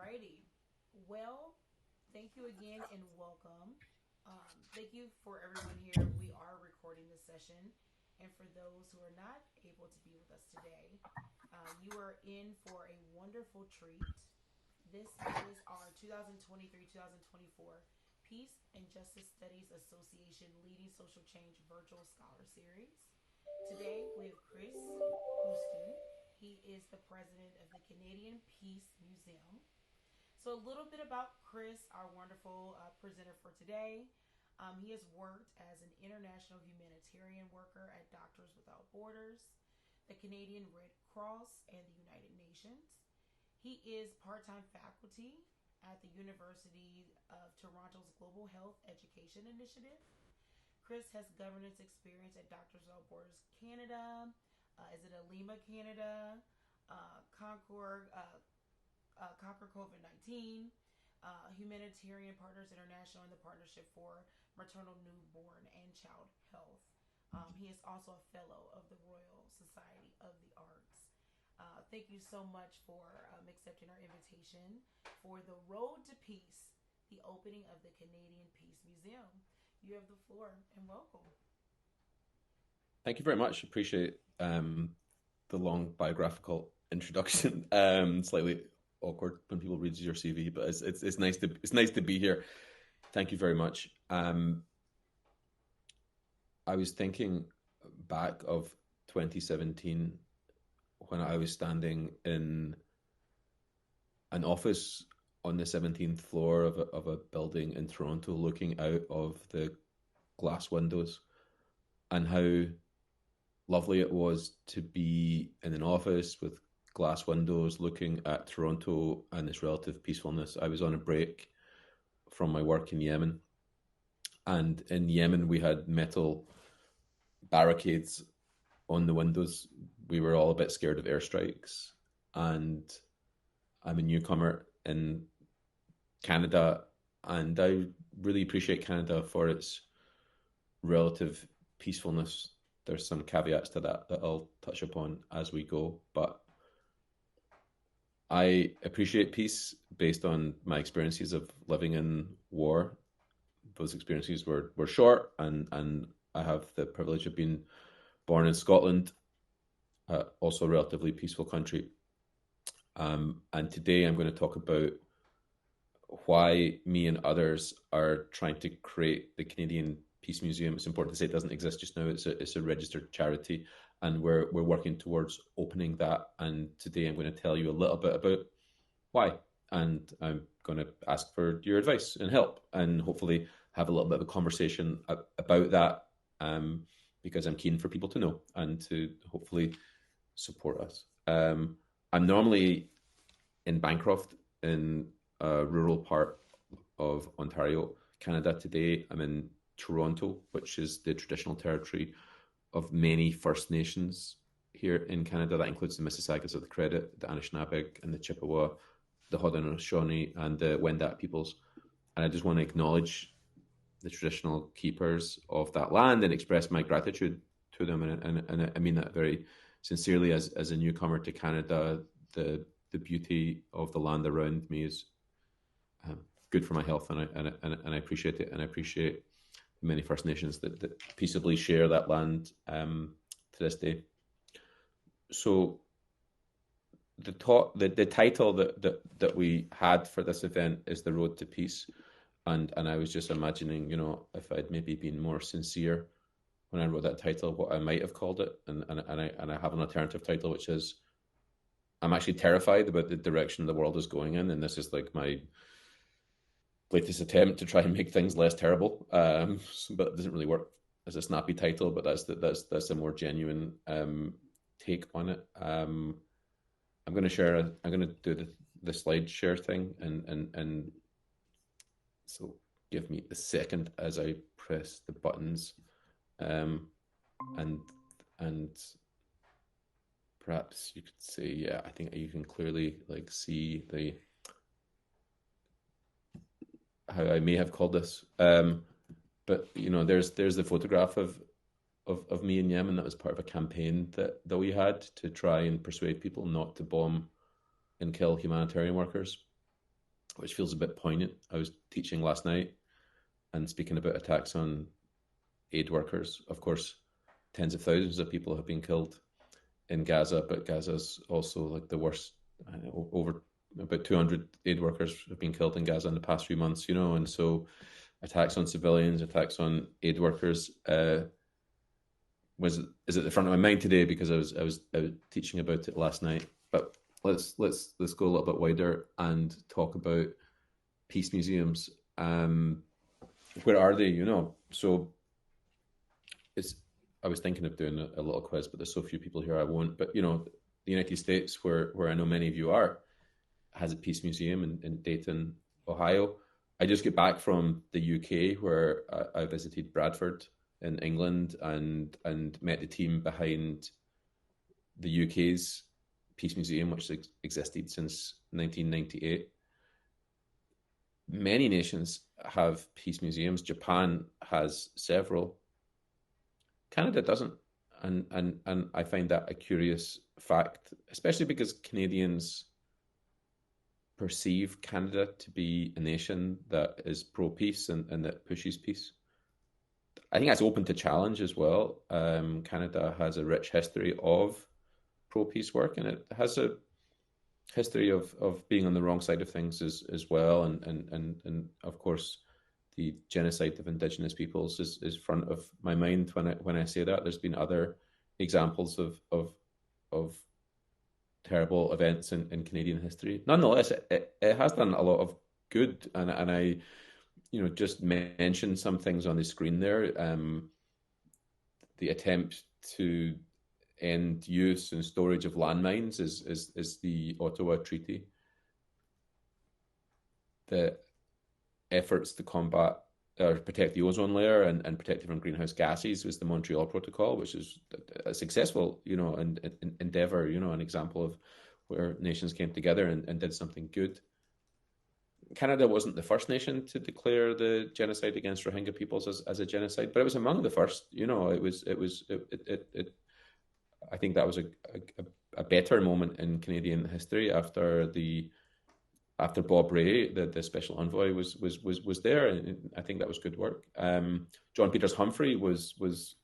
Alrighty. Well, thank you again and welcome. Thank you for everyone here. We are recording this session. And for those who are not able to be with us today, you are in for a wonderful treat. This is our 2023-2024 Peace and Justice Studies Association Leading Social Change Virtual Scholar Series. Today we have Chris Houston. He is the president of the Canadian Peace Museum. So, a little bit about Chris, our wonderful presenter for today. He has worked as an international humanitarian worker at Doctors Without Borders, the Canadian Red Cross, and the United Nations. He is part time faculty at the University of Toronto's Global Health Education Initiative. Chris has governance experience at Doctors Without Borders Canada. Is it ALIMA Canada? Concord Conquer COVID 19, Humanitarian Partners International, and the Partnership for Maternal, Newborn, and Child Health. He is also a fellow of the Royal Society of the Arts. Thank you so much for accepting our invitation for the Road to Peace, the opening of the Canadian Peace Museum. You have the floor and welcome. Thank you very much. Appreciate the long biographical introduction. Slightly awkward when people read your CV, but it's nice to be here. Thank you very much. I was thinking back of 2017 when I was standing in an office on the 17th floor of a building in Toronto, looking out of the glass windows, and how lovely it was to be in an office with glass windows looking at Toronto and its relative peacefulness. I was on a break from my work in Yemen, and in Yemen we had metal barricades on the windows. We were all a bit scared of airstrikes, and I'm a newcomer in Canada, and I really appreciate Canada for its relative peacefulness. There's some caveats to that I'll touch upon as we go, but I appreciate peace based on my experiences of living in war. Those experiences were short, and I have the privilege of being born in Scotland, also a relatively peaceful country. And today I'm going to talk about why me and others are trying to create the Canadian Peace Museum. It's important to say it doesn't exist just now. It's a registered charity, and we're working towards opening that. And today I'm going to tell you a little bit about why, and I'm going to ask for your advice and help, and hopefully have a little bit of a conversation about that, because I'm keen for people to know and to hopefully support us. I'm normally in Bancroft, in a rural part of Ontario, Canada. Today I'm in Toronto, which is the traditional territory of many First Nations here in Canada. That includes the Mississaugas of the Credit, the Anishinaabe and the Chippewa, the Haudenosaunee and the Wendat peoples. And I just want to acknowledge the traditional keepers of that land and express my gratitude to them. And I mean that very sincerely as a newcomer to Canada. The beauty of the land around me is good for my health, and I appreciate it, and I appreciate many First Nations that peaceably share that land to this day. So the title that we had for this event is The Road to Peace, and I was just imagining, if I'd maybe been more sincere when I wrote that title, what I might have called it, and I have an alternative title, which is I'm actually terrified about the direction the world is going in, and this is like my latest attempt to try and make things less terrible, but it doesn't really work as a snappy title. But that's a more genuine take on it. I'm going to do the slide share thing, and so give me a second as I press the buttons, and perhaps you could say, yeah, I think you can clearly see how I may have called this, but there's the photograph of me in Yemen. That was part of a campaign that we had to try and persuade people not to bomb and kill humanitarian workers. which feels a bit poignant. I was teaching last night and speaking about attacks on aid workers. Of course, tens of thousands of people have been killed in Gaza, but Gaza's also like the worst. Over about 200 aid workers have been killed in Gaza in the past few months, and so attacks on civilians, attacks on aid workers is at the front of my mind today because I was teaching about it last night. But let's go a little bit wider and talk about peace museums. Where are they? So it's. I was thinking of doing a little quiz, but there's so few people here, I won't. But the United States, where I know many of you are, has a peace museum in Dayton, Ohio. I just got back from the UK, where I visited Bradford in England and met the team behind the UK's Peace Museum, which existed since 1998. Many nations have peace museums. Japan has several. Canada doesn't, and I find that a curious fact, especially because Canadians perceive Canada to be a nation that is pro-peace and that pushes peace. I think that's open to challenge as well. Canada has a rich history of pro-peace work, and it has a history of being on the wrong side of things as well. And of course, the genocide of Indigenous peoples is front of my mind when I say that. There's been other examples of terrible events in Canadian history. Nonetheless, it has done a lot of good, and I just mentioned some things on the screen there. The attempt to end use and storage of landmines is the Ottawa Treaty. The efforts to combat or protect the ozone layer and protect it from greenhouse gases was the Montreal Protocol, which is a successful, endeavor, an example of where nations came together and did something good. Canada wasn't the first nation to declare the genocide against Rohingya peoples as a genocide, but it was among the first. I think that was a better moment in Canadian history after Bob Rae, the special envoy, was there, and I think that was good work. John Peters Humphrey was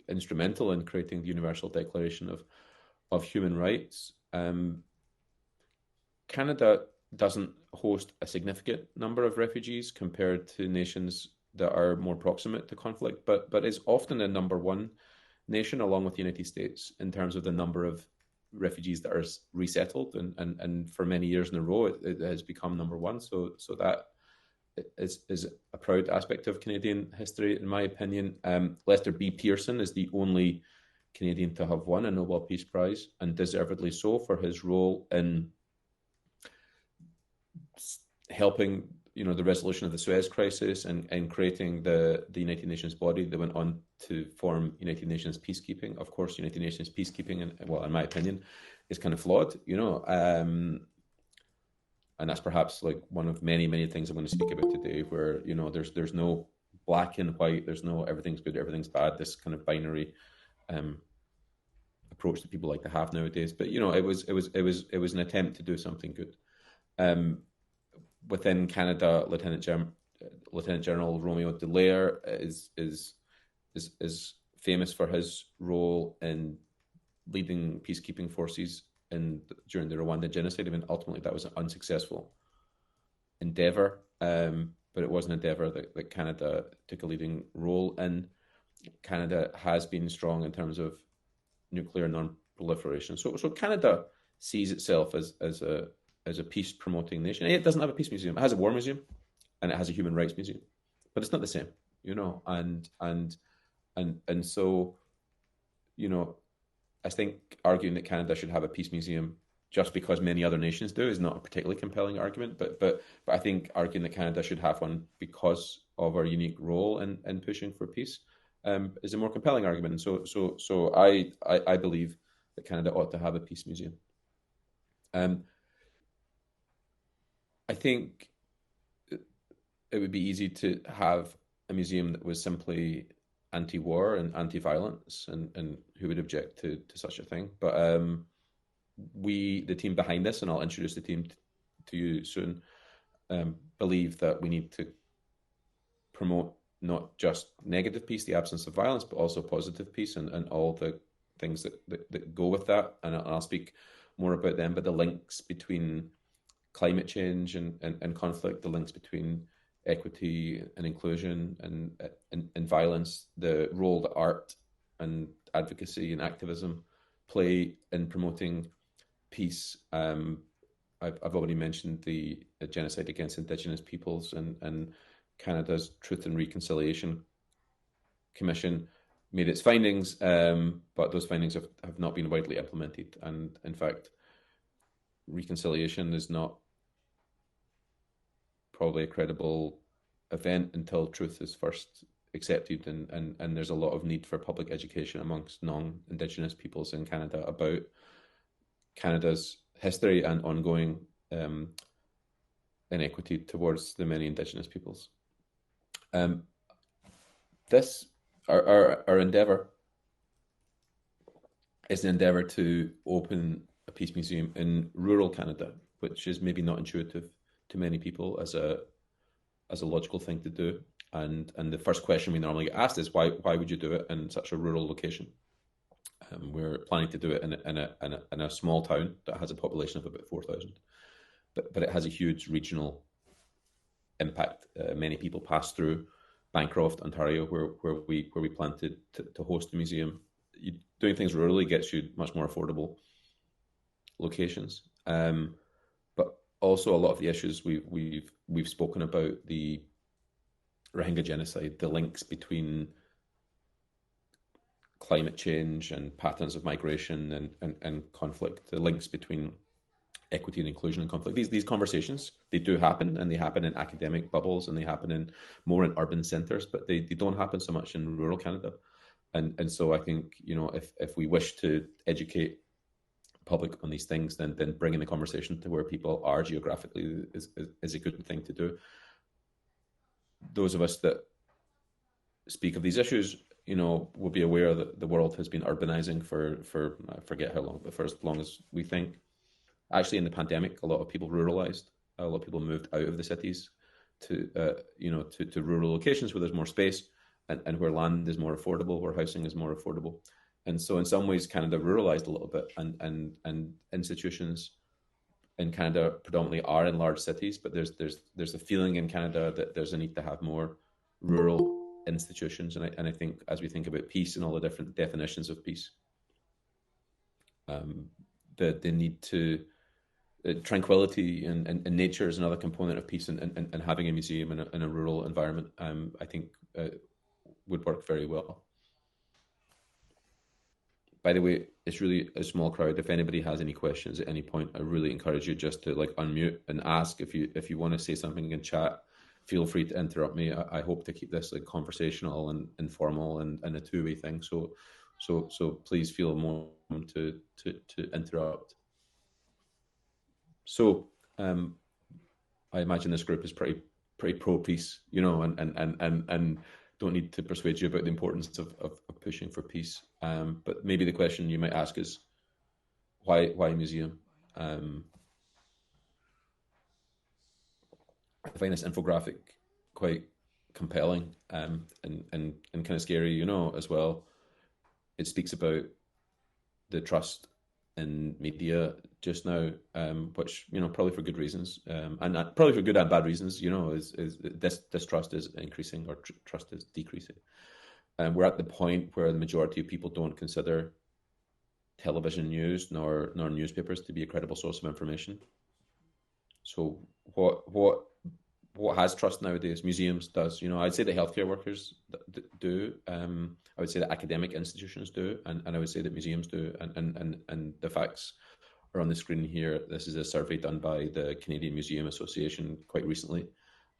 instrumental in creating the Universal Declaration of Human Rights. Canada doesn't host a significant number of refugees compared to nations that are more proximate to conflict, but is often a number one nation along with the United States in terms of the number of refugees that are resettled, and for many years in a row it has become number one. So that is a proud aspect of Canadian history, in my opinion. Lester B. Pearson is the only Canadian to have won a Nobel Peace Prize, and deservedly so, for his role in helping the resolution of the Suez Crisis and creating the United Nations body that went on to form United Nations peacekeeping. Of course, United Nations peacekeeping, in my opinion, is kind of flawed, and that's perhaps like one of many things I'm going to speak about today, where there's no black and white, there's no everything's good, everything's bad, this kind of binary approach that people like to have nowadays. But it was an attempt to do something good. Within Canada, Lieutenant General Romeo Dallaire is famous for his role in leading peacekeeping forces during the Rwanda genocide. I mean, ultimately that was an unsuccessful endeavor, but it was an endeavor that Canada took a leading role in. Canada has been strong in terms of nuclear non-proliferation. So Canada sees itself as a peace-promoting nation. It doesn't have a peace museum. It has a war museum, and it has a human rights museum, but it's not the same, And so, I think arguing that Canada should have a peace museum just because many other nations do is not a particularly compelling argument. But I think arguing that Canada should have one because of our unique role in pushing for peace is a more compelling argument. And so I believe that Canada ought to have a peace museum. I think it would be easy to have a museum that was simply anti-war and anti-violence, and who would object to such a thing? But the team behind this, and I'll introduce the team to you soon, believe that we need to promote not just negative peace, the absence of violence, but also positive peace and all the things that go with that. And I'll speak more about them, but the links between climate change and conflict, the links between equity and inclusion and violence, the role that art and advocacy and activism play in promoting peace. I've already mentioned the genocide against Indigenous peoples, and Canada's Truth and Reconciliation Commission made its findings, but those findings have not been widely implemented. And in fact, reconciliation is not probably a credible event until truth is first accepted, and there's a lot of need for public education amongst non-Indigenous peoples in Canada about Canada's history and ongoing inequity towards the many Indigenous peoples. This our endeavour is an endeavour to open a peace museum in rural Canada, which is maybe not intuitive to many people as a logical thing to do. And the first question we normally get asked is why would you do it in such a rural location? We're planning to do it in a small town that has a population of about 4,000, but it has a huge regional impact. Many people pass through Bancroft, Ontario, where we plan to host the museum. Doing things rurally gets you much more affordable locations, but also a lot of the issues we've spoken about, the Rohingya genocide, the links between climate change and patterns of migration and conflict, the links between equity and inclusion and conflict. These conversations, they do happen, and they happen in academic bubbles, and they happen more in urban centres, but they don't happen so much in rural Canada. And so I think, if we wish to educate the public on these things, then bringing the conversation to where people are geographically is a good thing to do. Those of us that speak of these issues, will be aware that the world has been urbanizing for I forget how long, but for as long as we think. Actually, in the pandemic, a lot of people ruralized. A lot of people moved out of the cities to rural locations where there's more space and where land is more affordable, where housing is more affordable. And so in some ways, Canada ruralized a little bit, and institutions in Canada predominantly are in large cities, but there's a feeling in Canada that there's a need to have more rural institutions. And I think as we think about peace and all the different definitions of peace, the need to tranquility and nature is another component of peace, and having a museum in a rural environment, I think would work very well. By the way, it's really a small crowd. If anybody has any questions at any point, I really encourage you just to unmute and ask. If you want to say something in chat, feel free to interrupt me. I hope to keep this conversational and informal and a two-way thing. So please feel more to interrupt. So I imagine this group is pretty pro peace, and don't need to persuade you about the importance of pushing for peace. But maybe the question you might ask is why a museum? I find this infographic quite compelling and kind of scary, as well. It speaks about the trust in media just now, which probably for good reasons, and probably for good and bad reasons. Is distrust is increasing or trust is decreasing, and we're at the point where the majority of people don't consider television news nor newspapers to be a credible source of information. So what has trust nowadays? Museums does. I'd say that healthcare workers do. I would say that academic institutions do, and I would say that museums do. And the facts are on the screen here. This is a survey done by the Canadian Museum Association quite recently,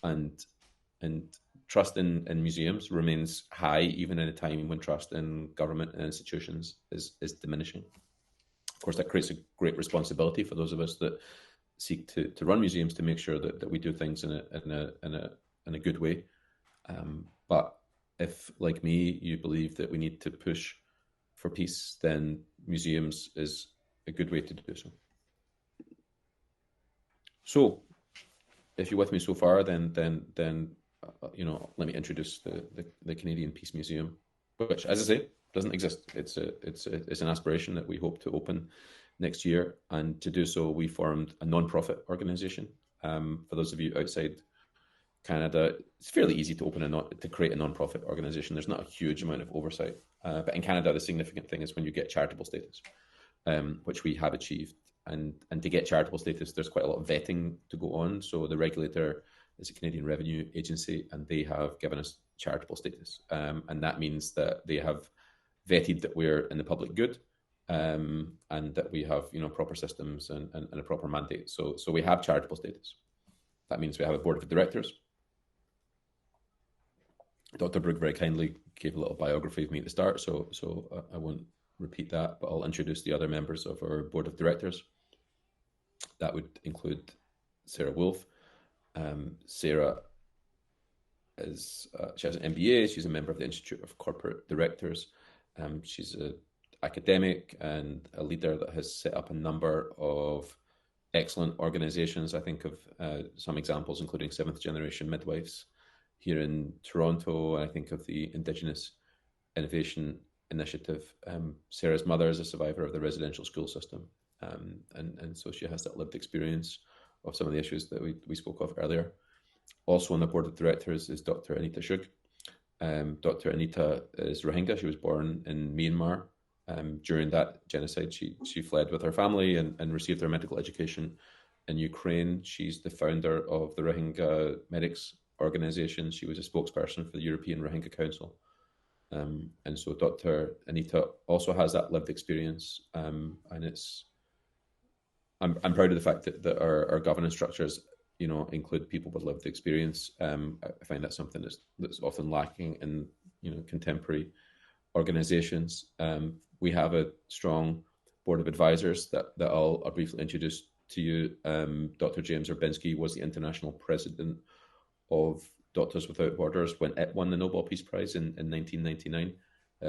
and trust in museums remains high even in a time when trust in government and institutions is diminishing. Of course, that creates a great responsibility for those of us that seek to run museums to make sure that we do things in a good way. But if, like me, you believe that we need to push for peace, then museums is a good way to do so. So, if you're with me so far, then let me introduce the Canadian Peace Museum, which, as I say, doesn't exist. It's an aspiration that we hope to open next year, and to do so, we formed a non-profit organization. For those of you outside Canada, it's fairly easy to create a non-profit organization. There's not a huge amount of oversight, but in Canada, the significant thing is when you get charitable status, which we have achieved. And to get charitable status, there's quite a lot of vetting to go on. So the regulator is a Canadian Revenue Agency, and they have given us charitable status, and that means that they have vetted that we're in the public good, and that we have proper systems and a proper mandate. So we have charitable status. That means we have a board of directors. Dr. Brooke very kindly gave a little biography of me at the start, so I won't repeat that, but I'll introduce the other members of our board of directors. That would include Sarah Wolf. Sarah she has an MBA. She's a member of the Institute of Corporate Directors. She's an academic and a leader that has set up a number of excellent organizations. I think of some examples, including Seventh Generation Midwives here in Toronto. I think of the Indigenous Innovation Initiative. Sarah's mother is a survivor of the residential school system, and so she has that lived experience of some of the issues that we spoke of earlier. Also on the board of directors is Dr. Anita Shug. Dr. Anita is Rohingya. She was born in Myanmar. During that genocide, she fled with her family and received her medical education in Ukraine. She's the founder of the Rohingya Medics Organization. She was a spokesperson for the European Rohingya Council. And so Dr. Anita also has that lived experience, and I'm proud of the fact that our governance structures, include people with lived experience. I find that something that's often lacking in contemporary organizations. We have a strong board of advisors that I'll briefly introduce to you. Dr. James Orbinski was the international president of Doctors Without Borders when it won the Nobel Peace Prize in 1999.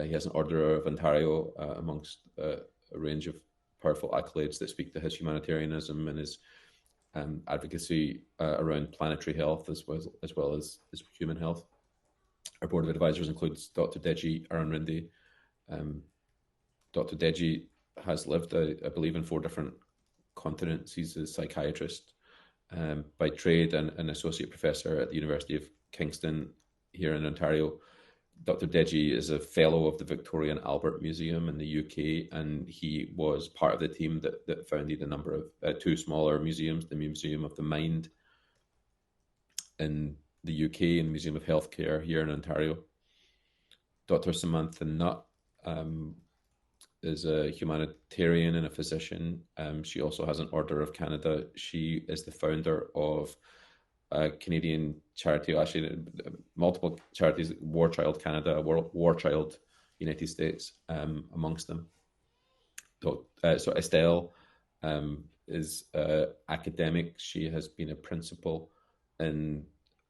He has an Order of Ontario, amongst a range of powerful accolades that speak to his humanitarianism and his advocacy around planetary health as well as human health. Our board of advisors includes Dr. Deji Aranrindi. Dr. Deji has lived, I believe, in 4 different continents. He's a psychiatrist by trade and an associate professor at the University of Kingston here in Ontario. Dr. Deji is a fellow of the Victoria and Albert Museum in the UK, and he was part of the team that founded a number of 2 smaller museums, the Museum of the Mind in the UK and the Museum of Healthcare here in Ontario. Dr. Samantha Nutt is a humanitarian and a physician. She also has an Order of Canada. She is the founder of a Canadian charity, actually multiple charities, War Child Canada, War Child United States, amongst them. So Estelle is academic. She has been a principal in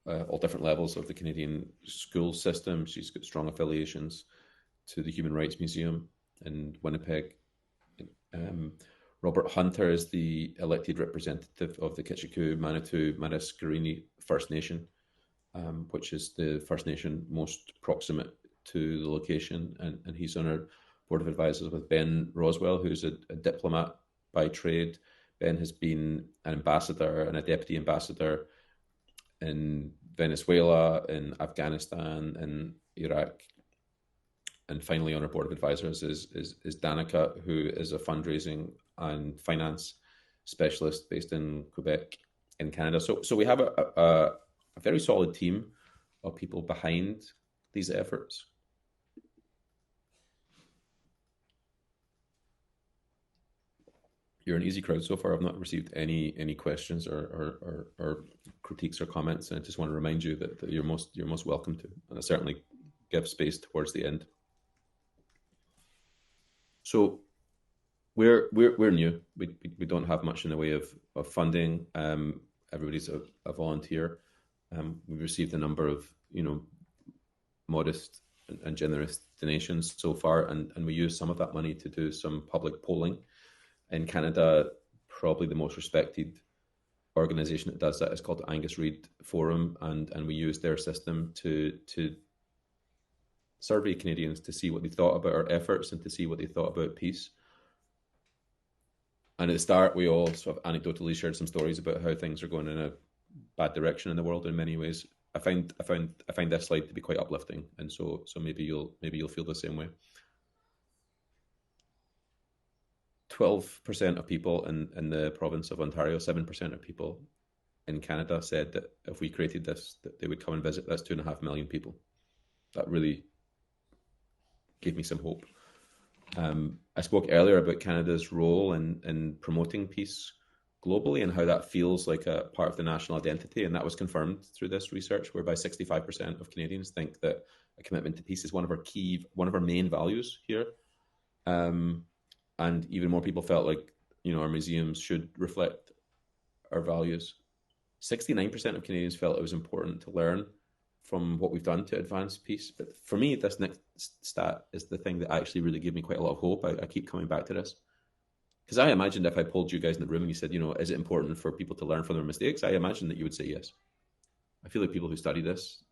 all different levels of the Canadian school system. She's got strong affiliations to the Human Rights Museum in Winnipeg. Robert Hunter is the elected representative of the Kichiku Manitou Madaskarini First Nation, which is the First Nation most proximate to the location, and he's on our board of advisors with Ben Roswell, who's a diplomat by trade. Ben has been an ambassador and a deputy ambassador in Venezuela, in Afghanistan, in Iraq. And finally, on our board of advisors is Danica, who is a fundraising and finance specialist based in Quebec, in Canada. So we have a very solid team of people behind these efforts. You're an easy crowd so far. I've not received any questions or critiques or comments, and I just want to remind you that you're most welcome to, and I certainly give space towards the end. So we're new. We don't have much in the way of funding. Everybody's a volunteer. We've received a number of modest and generous donations so far, and we use some of that money to do some public polling. In Canada, probably the most respected organization that does that is called the Angus Reid Forum, and we use their system to survey Canadians to see what they thought about our efforts and to see what they thought about peace. And at the start, we all sort of anecdotally shared some stories about how things are going in a bad direction in the world in many ways. I find this slide to be quite uplifting, and so maybe you'll feel the same way. 12% of people in the province of Ontario, 7% of people in Canada said that if we created this, that they would come and visit. That's 2.5 million people. That really gave me some hope. I spoke earlier about Canada's role in promoting peace globally and how that feels like a part of the national identity, and that was confirmed through this research, whereby 65% of Canadians think that a commitment to peace is one of our main values here. And even more people felt like, our museums should reflect our values. 69% of Canadians felt it was important to learn from what we've done to advance peace. But for me, this next stat is the thing that actually really gave me quite a lot of hope. I keep coming back to this. Because I imagined if I pulled you guys in the room and you said, is it important for people to learn from their mistakes? I imagine that you would say yes. I feel like people who study this,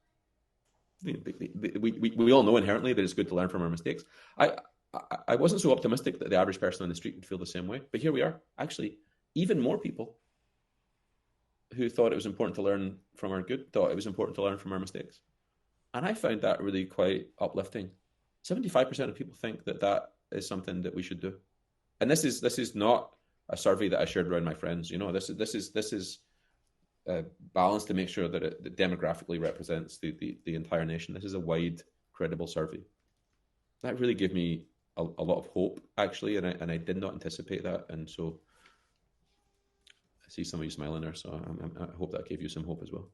we all know inherently that it's good to learn from our mistakes. I wasn't so optimistic that the average person on the street would feel the same way, but here we are. Actually, even more people who thought it was important to learn from our good thought it was important to learn from our mistakes. And I found that really quite uplifting. 75% of people think that is something that we should do. And this is not a survey that I shared around my friends. This is balanced to make sure that it demographically represents the entire nation. This is a wide, credible survey. That really gave me a lot of hope, actually, and I did not anticipate that. And so I see some of you smiling there, so I hope that gave you some hope as well.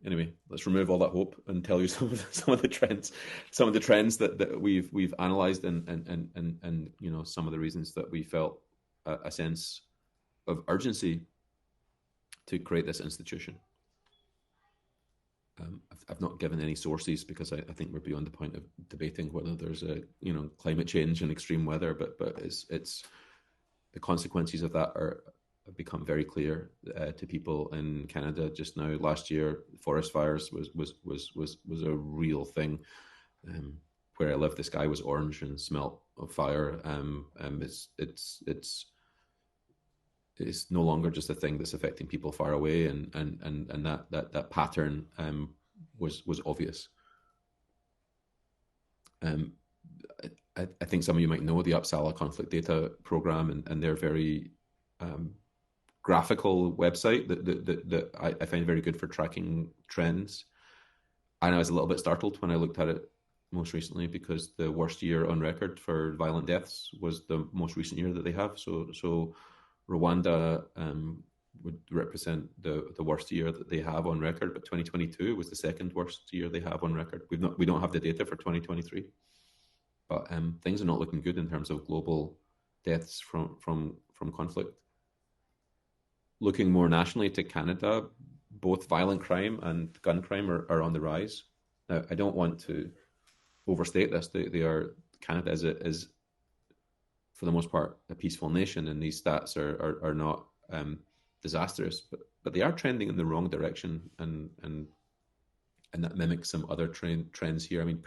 Anyway, let's remove all that hope and tell you some of the trends that we've analysed and some of the reasons that we felt a sense of urgency to create this institution. I've not given any sources because I think we're beyond the point of debating whether there's a climate change and extreme weather, but it's the consequences of that have become very clear to people in Canada just now. Last year, forest fires was a real thing. Where I live, the sky was orange and smelt of fire. It's no longer just a thing that's affecting people far away, and that pattern was obvious. I think some of you might know the Uppsala Conflict Data Program and their very graphical website that I find very good for tracking trends. And I was a little bit startled when I looked at it most recently because the worst year on record for violent deaths was the most recent year that they have. So Rwanda would represent the worst year that they have on record, but 2022 was the second worst year they have on record. We don't have the data for 2023, but things are not looking good in terms of global deaths from conflict. Looking more nationally to Canada, both violent crime and gun crime are on the rise. Now, I don't want to overstate this. Canada is for the most part a peaceful nation, and these stats are not disastrous, but they are trending in the wrong direction, and that mimics some other trends here. I mean,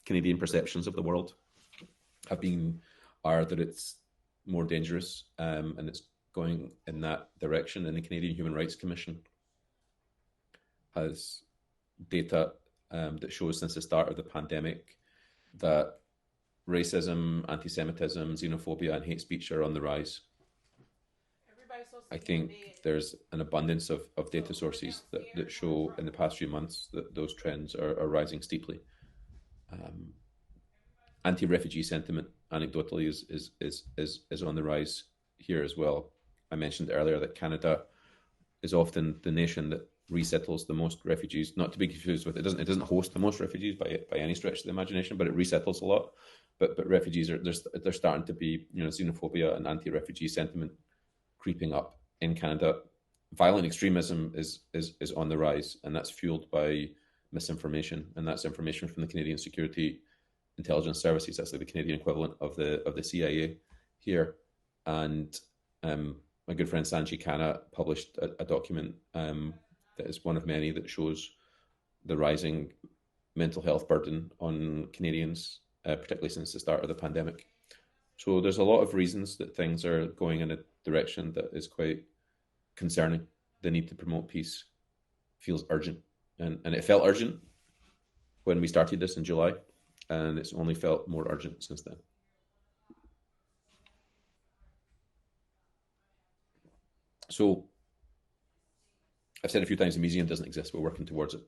Canadian perceptions of the world are that it's more dangerous, and it's going in that direction. And the Canadian Human Rights Commission has data that shows since the start of the pandemic that racism, anti-Semitism, xenophobia, and hate speech are on the rise. I think there's an abundance of data sources that show in the past few months that those trends are rising steeply. Anti-refugee sentiment, anecdotally, is on the rise here as well. I mentioned earlier that Canada is often the nation that resettles the most refugees. Not to be confused with it doesn't host the most refugees by any stretch of the imagination, but it resettles a lot. But refugees they're starting to be xenophobia and anti-refugee sentiment creeping up in Canada. Violent extremism is on the rise, and that's fueled by misinformation, and that's information from the Canadian Security Intelligence Services. That's like the Canadian equivalent of the CIA here. And my good friend Sanji Khanna published a document that is one of many that shows the rising mental health burden on Canadians, particularly since the start of the pandemic. So there's a lot of reasons that things are going in a direction that is quite concerning. The need to promote peace feels urgent, and it felt urgent when we started this in July, and it's only felt more urgent since then. So I've said a few times the museum doesn't exist. We're working towards it.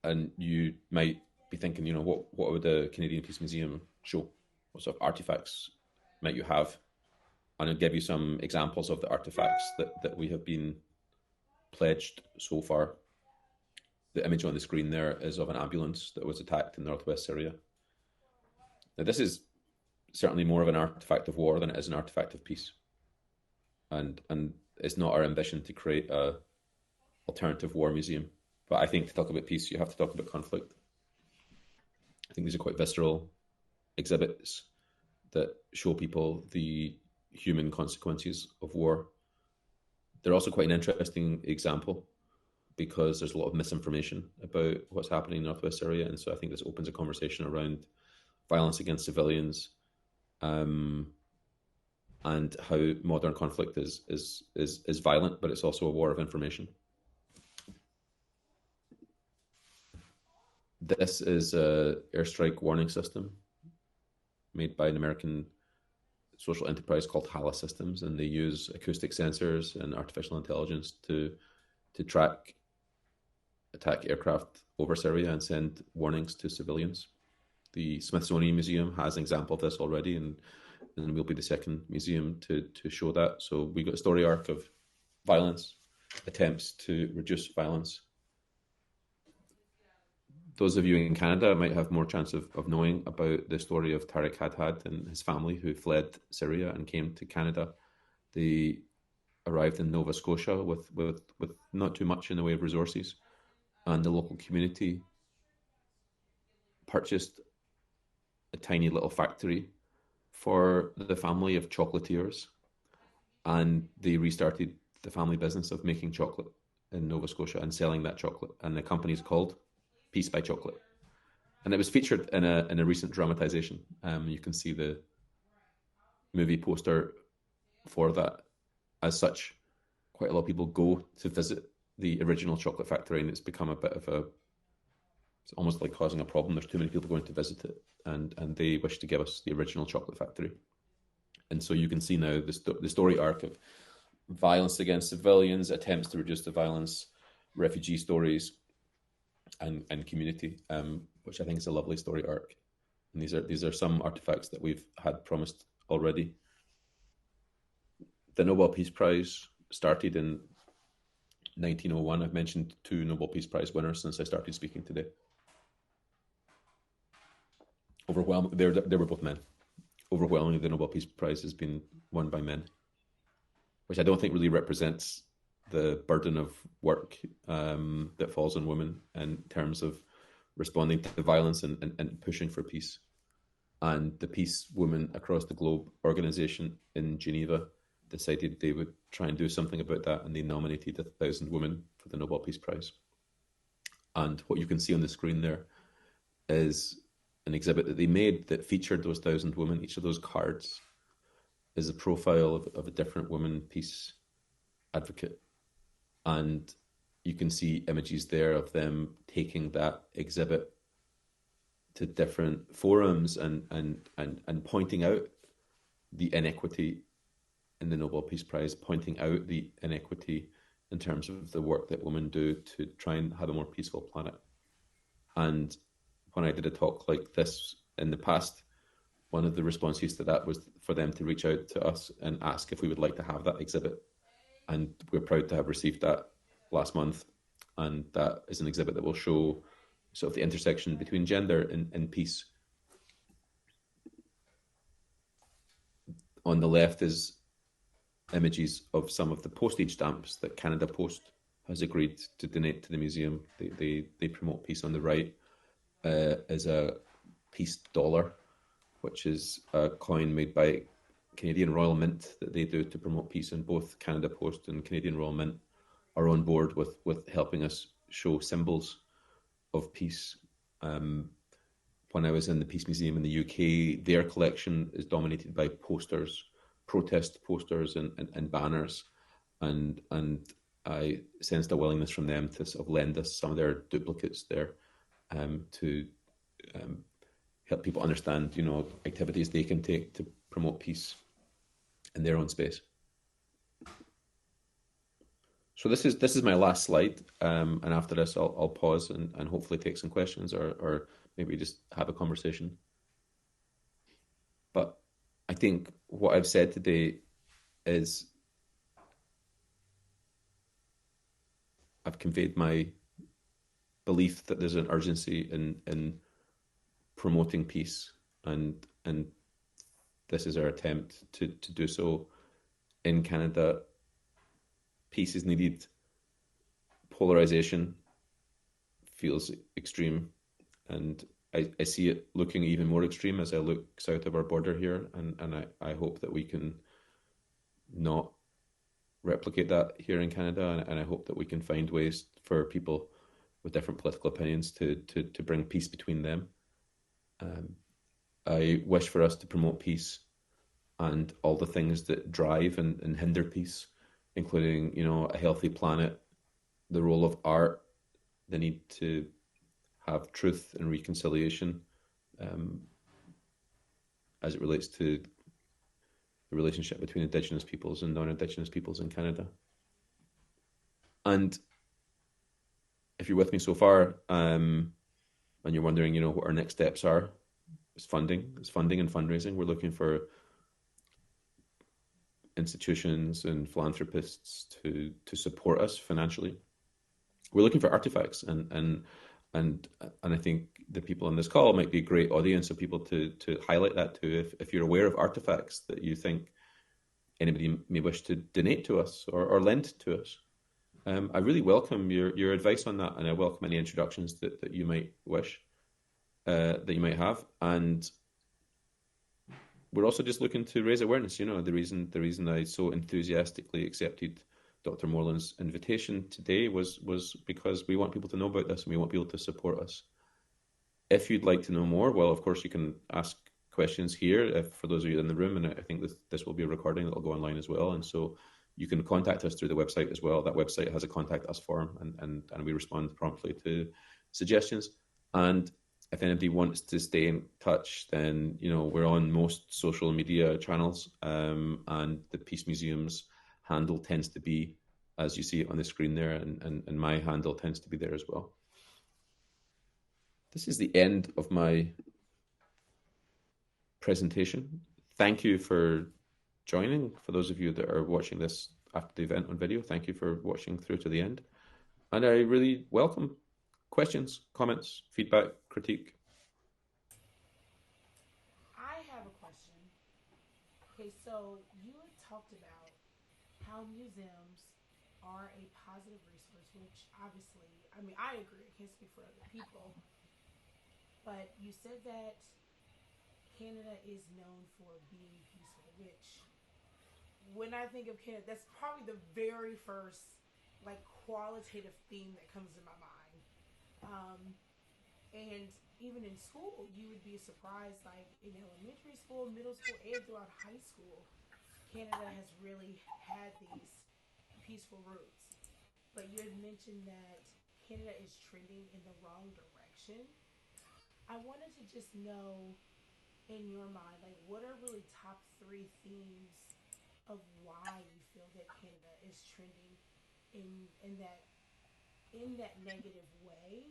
And you might be thinking, what would the Canadian Peace Museum show? What sort of artifacts might you have? And I'll give you some examples of the artifacts that we have been pledged so far. The image on the screen there is of an ambulance that was attacked in northwest Syria. Now, this is certainly more of an artifact of war than it is an artifact of peace. And it's not our ambition to create a alternative war museum. But I think to talk about peace, you have to talk about conflict. I think these are quite visceral exhibits that show people the human consequences of war. They're also quite an interesting example because there's a lot of misinformation about what's happening in northwest Syria. And so I think this opens a conversation around violence against civilians, and how modern conflict is violent, but it's also a war of information. This is an airstrike warning system made by an American social enterprise called HALA Systems, and they use acoustic sensors and artificial intelligence to track attack aircraft over Syria and send warnings to civilians. The Smithsonian Museum has an example of this already, and we'll be the second museum to show that. So we got a story arc of violence, attempts to reduce violence. Those of you in Canada might have more chance of knowing about the story of Tariq Hadhad and his family who fled Syria and came to Canada. They arrived in Nova Scotia with not too much in the way of resources, and the local community purchased a tiny little factory for the family of chocolatiers, and they restarted the family business of making chocolate in Nova Scotia and selling that chocolate. And the company is called Peace by Chocolate, and it was featured in a recent dramatization. You can see the movie poster for that. As such, quite a lot of people go to visit the original chocolate factory, and it's become a bit of it's almost like causing a problem. There's too many people going to visit it, and they wish to give us the original chocolate factory. And so you can see now the story arc of violence against civilians, attempts to reduce the violence, refugee stories, and community, which I think is a lovely story arc. And these are some artifacts that we've had promised already. The Nobel Peace Prize started in 1901. I've mentioned 2 Nobel Peace Prize winners since I started speaking today. Overwhelmingly, they were both men. Overwhelmingly, the Nobel Peace Prize has been won by men, which I don't think really represents the burden of work that falls on women in terms of responding to the violence and pushing for peace. And the Peace Women Across the Globe organization in Geneva decided they would try and do something about that, and they nominated 1,000 women for the Nobel Peace Prize. And what you can see on the screen there is an exhibit that they made that featured those 1,000 women. Each of those cards is a profile of a different woman peace advocate. And you can see images there of them taking that exhibit to different forums and pointing out the inequity in the Nobel Peace Prize, pointing out the inequity in terms of the work that women do to try and have a more peaceful planet. And when I did a talk like this in the past, one of the responses to that was for them to reach out to us and ask if we would like to have that exhibit. And we're proud to have received that last month. And that is an exhibit that will show sort of the intersection between gender and peace. On the left is images of some of the postage stamps that Canada Post has agreed to donate to the museum. They promote peace. On the right is a peace dollar, which is a coin made by Canadian Royal Mint that they do to promote peace, and both Canada Post and Canadian Royal Mint are on board with helping us show symbols of peace. When I was in the Peace Museum in the UK, their collection is dominated by posters, protest posters and banners, and I sensed a willingness from them to sort of lend us some of their duplicates there, to help people understand, activities they can take to promote peace in their own space. So this is my last slide, and after this, I'll pause and hopefully take some questions, or maybe just have a conversation. But I think what I've said today is I've conveyed my belief that there's an urgency in promoting peace, and this is our attempt to do so in Canada. Peace is needed. Polarization feels extreme, and I see it looking even more extreme as I look south of our border here, and I hope that we can not replicate that here in Canada, and I hope that we can find ways for people with different political opinions to bring peace between them. I wish for us to promote peace and all the things that drive and hinder peace, including, a healthy planet, the role of art, the need to have truth and reconciliation, as it relates to the relationship between Indigenous peoples and non-Indigenous peoples in Canada. And if you're with me so far, and you're wondering, what our next steps are, it's funding and fundraising. We're looking for institutions and philanthropists to support us financially. We're looking for artifacts, and I think the people on this call might be a great audience of people to highlight that to. If you're aware of artifacts that you think anybody may wish to donate to us or lend to us, I really welcome your advice on that, and I welcome any introductions that you might wish, that you might have. And we're also just looking to raise awareness. The reason I so enthusiastically accepted Dr. Moreland's invitation today was because we want people to know about this, and we want people to support us. If you'd like to know more, well, of course, you can ask questions here, for those of you in the room, and I think this will be a recording that will go online as well, and so you can contact us through the website as well. That website has a contact us form, and we respond promptly to suggestions. And if anybody wants to stay in touch, then we're on most social media channels, and the Peace Museum's handle tends to be, as you see it on the screen there, and my handle tends to be there as well. This is the end of my presentation. Thank you for joining. For those of you that are watching this after the event on video, thank you for watching through to the end. And I really welcome questions, comments, feedback, critique. I have a question. Okay, so you had talked about how museums are a positive resource, which obviously, I agree. I can't speak for other people. But you said that Canada is known for being peaceful, which, when I think of Canada, that's probably the very first qualitative theme that comes to my mind. And even in school, you would be surprised, in elementary school, middle school, and throughout high school, Canada has really had these peaceful roots. But you had mentioned that Canada is trending in the wrong direction. I wanted to just know, in your mind, what are really top 3 themes of why you feel that Canada is trending in that negative way?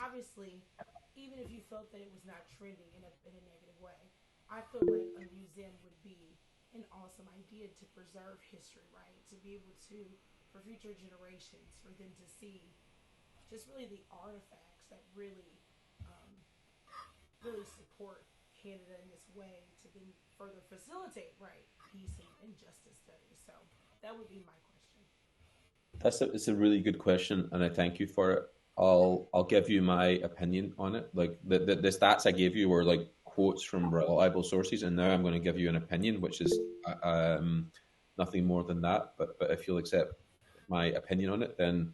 Obviously, even if you felt that it was not trending in a negative way, I feel like a museum would be an awesome idea to preserve history, right? To be able to, for future generations, for them to see just really the artifacts that really, really support Canada in this way to then further facilitate, right, peace and justice studies. So that would be my question. It's a really good question, and I thank you for it. I'll give you my opinion on it. The stats I gave you were quotes from reliable sources, and now I'm going to give you an opinion, which is nothing more than that. But if you'll accept my opinion on it, then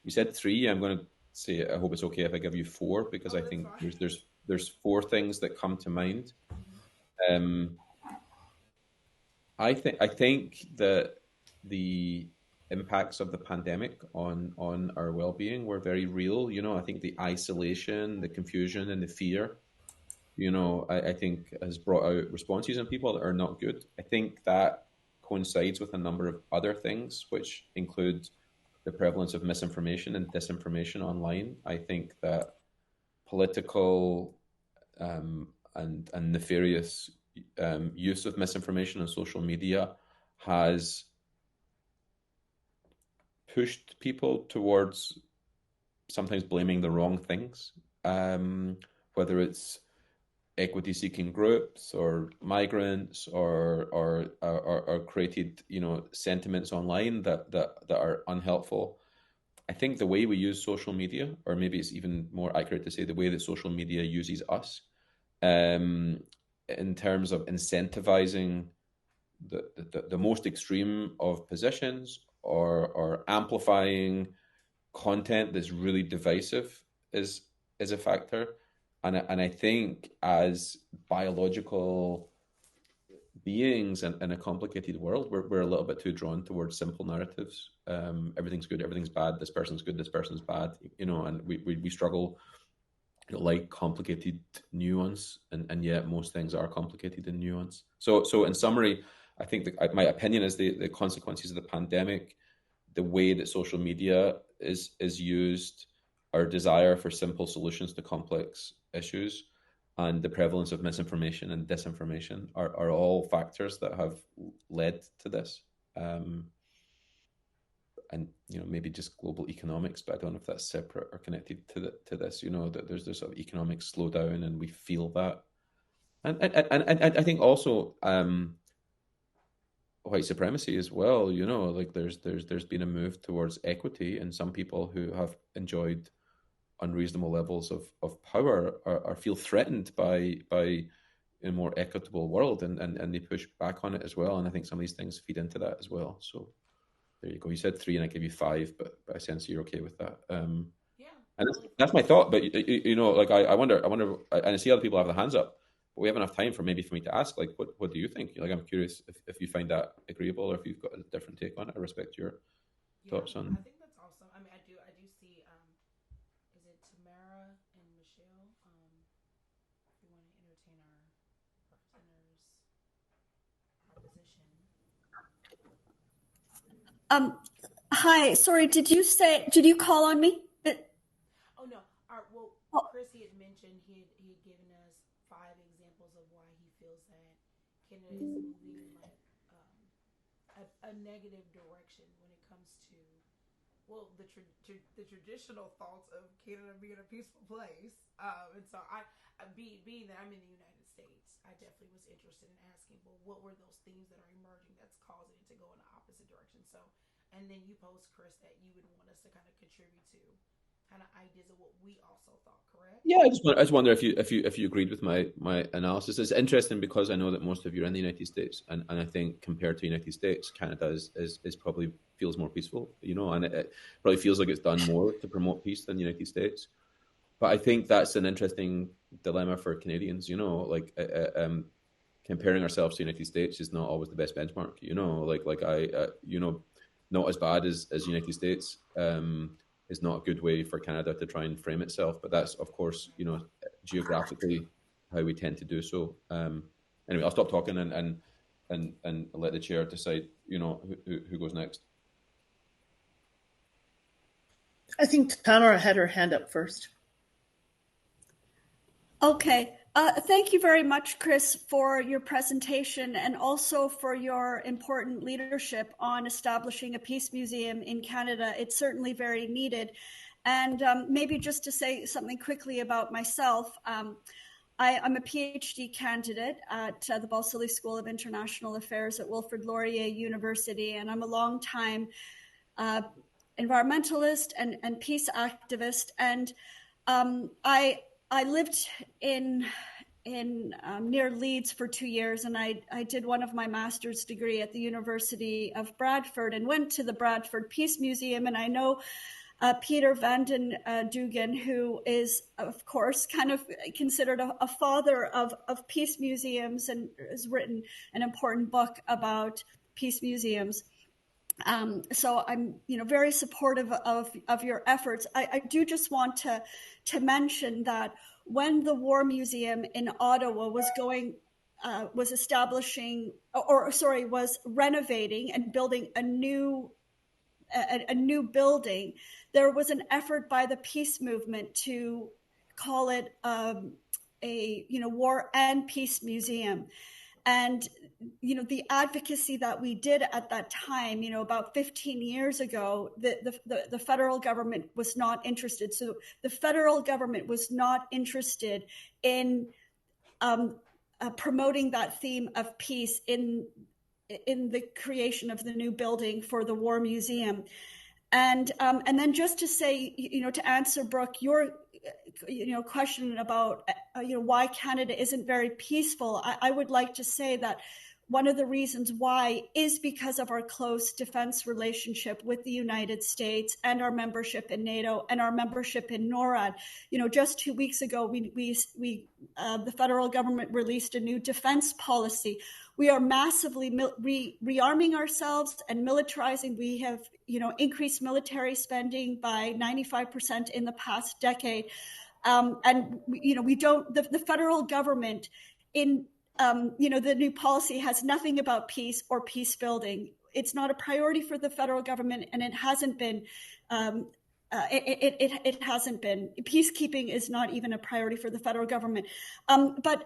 you said three. I'm going to say I hope it's okay if I give you four, because Oh, I that's think fine. there's four things that come to mind. Mm-hmm. Um, I think that the impacts of the pandemic on our well-being were very real. I think the isolation, the confusion, and the fear, I think has brought out responses in people that are not good. I think that coincides with a number of other things, which include the prevalence of misinformation and disinformation online. I think that political and nefarious use of misinformation on social media has pushed people towards sometimes blaming the wrong things, whether it's equity seeking groups or migrants or created sentiments online that are unhelpful. I think the way we use social media, or maybe it's even more accurate to say the way that social media uses us, um, in terms of incentivizing the most extreme of positions, or amplifying content that's really divisive, is a factor. And I think as biological beings in a complicated world, we're a little bit too drawn towards simple narratives. Everything's good, everything's bad, this person's good, this person's bad, and we struggle, like complicated nuance, and yet most things are complicated in nuance. So in summary, I think my opinion is the consequences of the pandemic, the way that social media is used, our desire for simple solutions to complex issues, and the prevalence of misinformation and disinformation are all factors that have led to this. And maybe just global economics, but I don't know if that's separate or connected to this. That there's this sort of economic slowdown, and we feel that. And I think also white supremacy as well. Like there's been a move towards equity, and some people who have enjoyed unreasonable levels of power are feel threatened by a more equitable world, and they push back on it as well. And I think some of these things feed into that as well. So there you go. You said three, and I gave you five, but I sense you're okay with that. Yeah, And totally that's fine. my thought. But like I wonder, and I see other people have their hands up, but we have enough time for me to ask, like, what do you think? Like, I'm curious if you find that agreeable, or if you've got a different take on it. I respect your Yeah, thoughts on. I think that's awesome. I mean, I do see. Is it Tamara and Michelle? If you want to entertain our presenters' proposition. Um, Hi, sorry, did you call on me? Oh no. All right. Well, Oh, Chris, he had mentioned he had given us five examples of why he feels that Canada is moving in like a negative direction when it comes to, well, the traditional thoughts of Canada being a peaceful place. And so being that I'm in the United States, I definitely was interested in asking, well, what were those themes that are emerging that's causing it to go in the opposite direction? So, and then you posed, Chris, that you would want us to kind of contribute to kind of ideas of what we also thought, correct? Yeah, I just wonder if you agreed with my analysis. It's interesting because I know that most of you are in the United States, and I think compared to the United States, Canada is probably feels more peaceful, and it probably feels like it's done more to promote peace than the United States. But I think that's an interesting dilemma for Canadians. Like comparing ourselves to the United States is not always the best benchmark. Like I not as bad as United States. Is not a good way for Canada to try and frame itself. But that's, of course, geographically how we tend to do so. Anyway, I'll stop talking and let the chair decide, who goes next. I think Tamara had her hand up first. okay. Thank you very much, Chris, for your presentation and also for your important leadership on establishing a peace museum in Canada. It's certainly very needed. And maybe just to say something quickly about myself, I'm a PhD candidate at the Balsillie School of International Affairs at Wilfrid Laurier University, and I'm a long-time environmentalist and peace activist. And I lived in near Leeds for 2 years, and I did one of my master's degree at the University of Bradford and went to the Bradford Peace Museum. And I know Peter van den Dugen, who is, of course, kind of considered a father of peace museums, and has written an important book about peace museums. So I'm, very supportive of your efforts. I do just want to mention that when the War Museum in Ottawa was establishing, was renovating and building a new building, there was an effort by the peace movement to call it a War and Peace Museum. And the advocacy that we did at that time, about 15 years ago, the federal government was not interested. So the federal government was not interested in promoting that theme of peace in the creation of the new building for the War Museum. And then just to say, to answer Brooke, your question about why Canada isn't very peaceful, I would like to say that one of the reasons why is because of our close defense relationship with the United States and our membership in NATO and our membership in NORAD. Just 2 weeks ago, the federal government released a new defense policy. We are massively rearming ourselves and militarizing. We have, increased military spending by 95% in the past decade. And we don't, the federal government in, the new policy has nothing about peace or peace building. It's not a priority for the federal government, and it hasn't been. It hasn't been. Peacekeeping is not even a priority for the federal government. But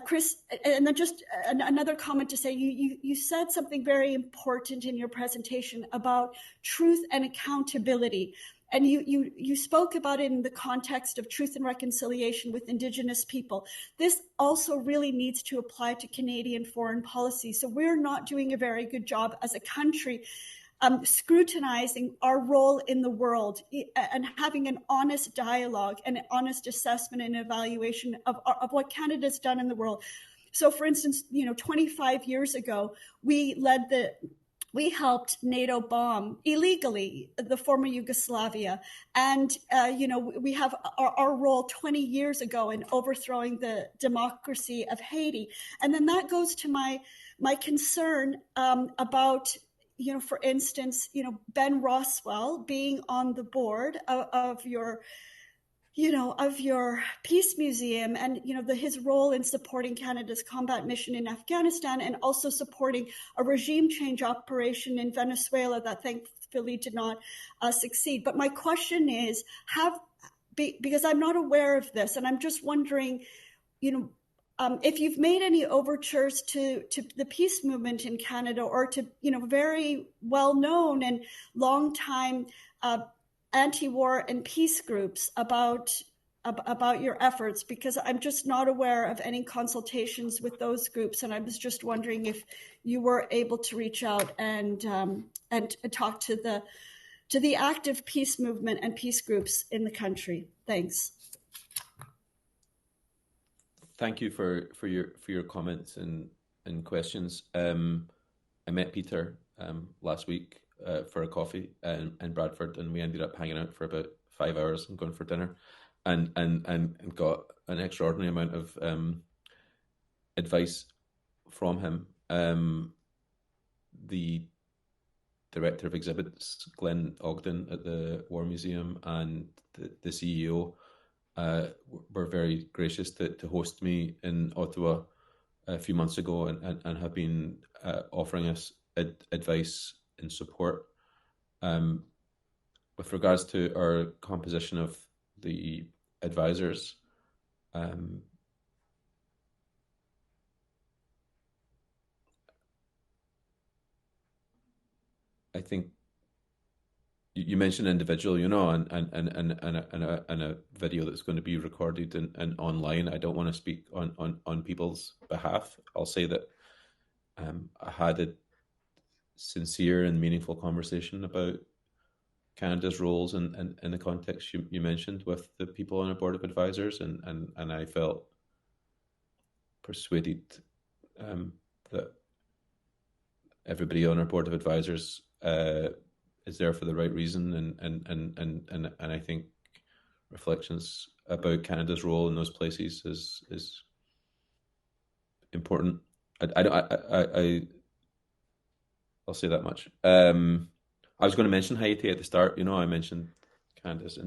Chris, and then just another comment to say, you said something very important in your presentation about truth and accountability. And you spoke about it in the context of truth and reconciliation with Indigenous people. This also really needs to apply to Canadian foreign policy. So we're not doing a very good job as a country scrutinizing our role in the world and having an honest dialogue and an honest assessment and evaluation of what Canada's done in the world. So, for instance, 25 years ago, we helped NATO bomb illegally the former Yugoslavia. And, we have our role 20 years ago in overthrowing the democracy of Haiti. And then that goes to my concern about, for instance, Ben Roswell being on the board of your Peace Museum, and his role in supporting Canada's combat mission in Afghanistan, and also supporting a regime change operation in Venezuela that thankfully did not succeed. But my question is, because I'm not aware of this, and I'm just wondering, if you've made any overtures to the peace movement in Canada, or to very well known and long time anti-war and peace groups about your efforts, because I'm just not aware of any consultations with those groups, and I was just wondering if you were able to reach out and talk to the active peace movement and peace groups in the country. Thanks. Thank you for your comments and questions. I met Peter last week for a coffee in Bradford, and we ended up hanging out for about 5 hours and going for dinner, and got an extraordinary amount of advice from him. The director of exhibits, Glenn Ogden, at the War Museum, and the CEO were very gracious to host me in Ottawa a few months ago, and have been offering us advice and support. With regards to our composition of the advisors, I think you mentioned individual, and a video that's going to be recorded and online. I don't want to speak on people's behalf. I'll say that I had a sincere and meaningful conversation about Canada's roles in the context you mentioned with the people on a board of advisors, and I felt persuaded that everybody on our board of advisors is there for the right reason, and I think reflections about Canada's role in those places is important. I'll say that much. I was going to mention Haiti at the start. I mentioned Canada's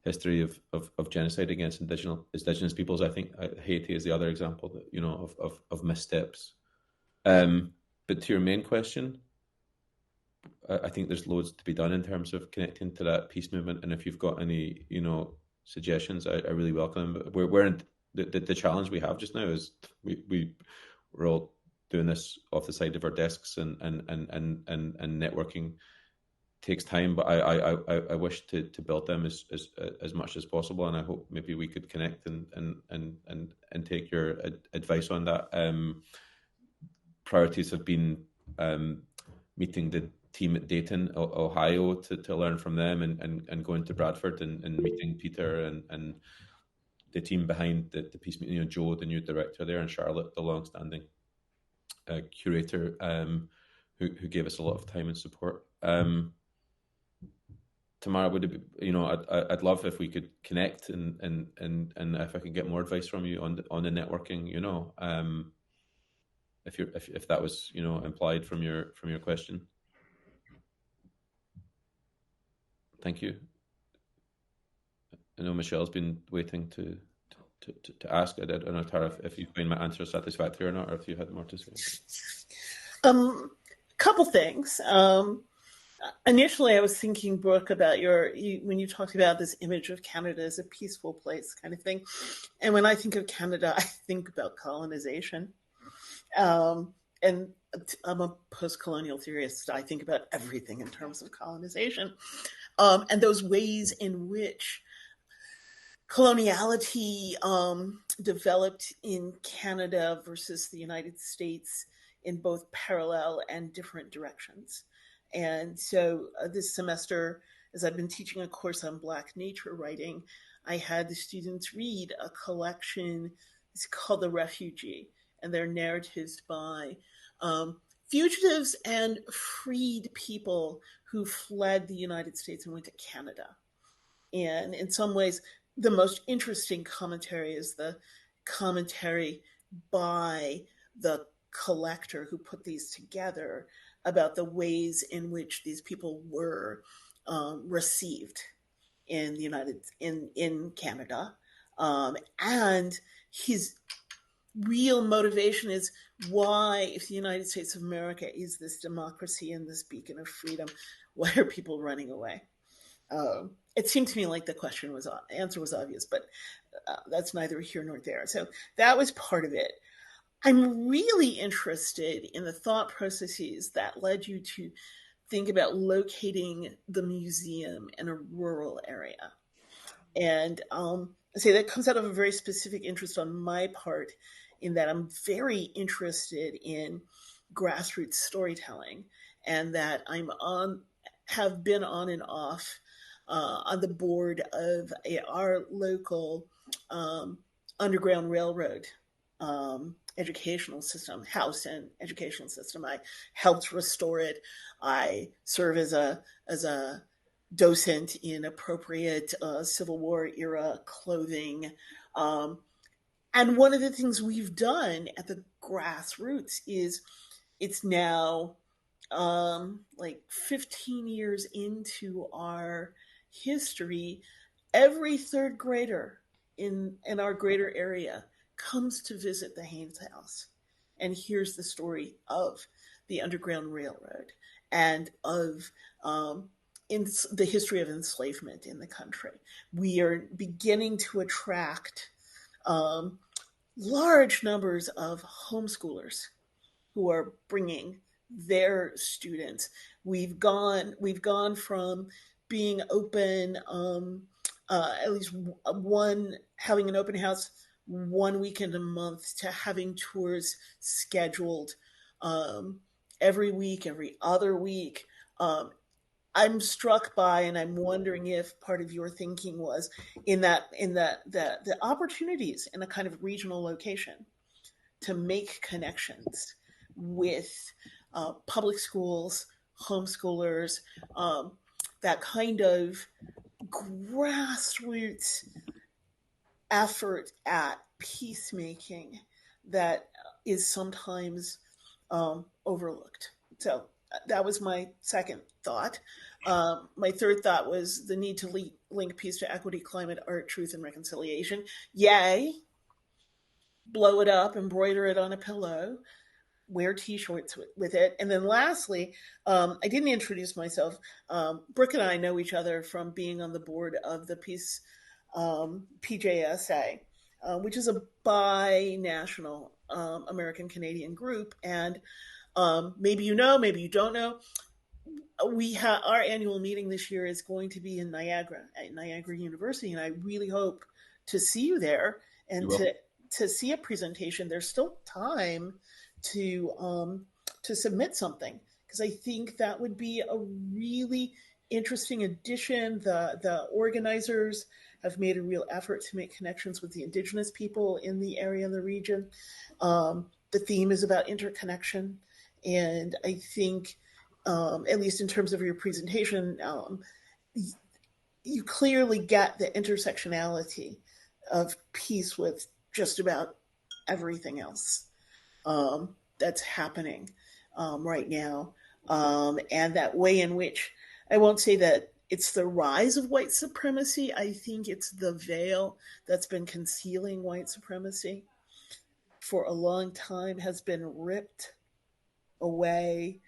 history of genocide against indigenous peoples. I think Haiti is the other example that of missteps. But to your main question, I think there's loads to be done in terms of connecting to that peace movement. And if you've got any suggestions, I really welcome them. But we're in the challenge we have just now is we're all doing this off the side of our desks, and networking takes time, but I wish to build them as much as possible, and I hope maybe we could connect and take your advice on that. Priorities have been meeting the team at Dayton, Ohio, to learn from them, and going to Bradford and meeting Peter and the team behind the peace meeting. Joe, the new director there, and Charlotte, the long-standing curator, who gave us a lot of time and support. Tamara, would it be, I'd love if we could connect and if I could get more advice from you on the networking, if that was implied from your question. Thank you. I know Michelle's been waiting to ask. I don't know, Tara, if you find my answer satisfactory or not, or if you had more to say. Couple things. Initially, I was thinking, Brooke, about when you talked about this image of Canada as a peaceful place kind of thing. And when I think of Canada, I think about colonization. And I'm a post-colonial theorist. I think about everything in terms of colonization. And those ways in which coloniality developed in Canada versus the United States in both parallel and different directions. And so this semester, as I've been teaching a course on Black nature writing, I had the students read a collection. It's called The Refugee, and they're narratives by fugitives and freed people who fled the United States and went to Canada. And in some ways, the most interesting commentary is the commentary by the collector who put these together about the ways in which these people were received in in Canada, and his real motivation is why, if the United States of America is this democracy and this beacon of freedom, why are people running away? It seemed to me like the answer was obvious, but that's neither here nor there. So that was part of it. I'm really interested in the thought processes that led you to think about locating the museum in a rural area. And I say that comes out of a very specific interest on my part, in that I'm very interested in grassroots storytelling, and that have been on and off on the board of our local Underground Railroad educational system, house and educational system. I helped restore it. I serve as a docent in appropriate Civil War era clothing. And one of the things we've done at the grassroots is, it's now like 15 years into our history, every third grader in our greater area comes to visit the Haynes House and hears the story of the Underground Railroad and of in the history of enslavement in the country. We are beginning to attract large numbers of homeschoolers who are bringing their students. We've gone from being open, at least having an open house 1 weekend a month, to having tours scheduled every week, every other week. I'm struck by, and I'm wondering if part of your thinking was in that the opportunities in a kind of regional location to make connections with public schools, homeschoolers, that kind of grassroots effort at peacemaking that is sometimes overlooked. So that was my second thought. My third thought was the need to link peace to equity, climate, art, truth, and reconciliation. Yay! Blow it up, embroider it on a pillow, wear t-shirts with it. And then lastly, I didn't introduce myself. Brooke and I know each other from being on the board of the Peace PJSA, which is a bi-national American-Canadian group. And maybe you know, maybe you don't know, our annual meeting this year is going to be in Niagara, at Niagara University, and I really hope to see you there and to see a presentation. There's still time to submit something, because I think that would be a really interesting addition. The organizers have made a real effort to make connections with the Indigenous people in the area and the region. The theme is about interconnection, and I think, at least in terms of your presentation, you clearly get the intersectionality of peace with just about everything else that's happening right now. And that way in which, I won't say that it's the rise of white supremacy, I think it's the veil that's been concealing white supremacy for a long time has been ripped away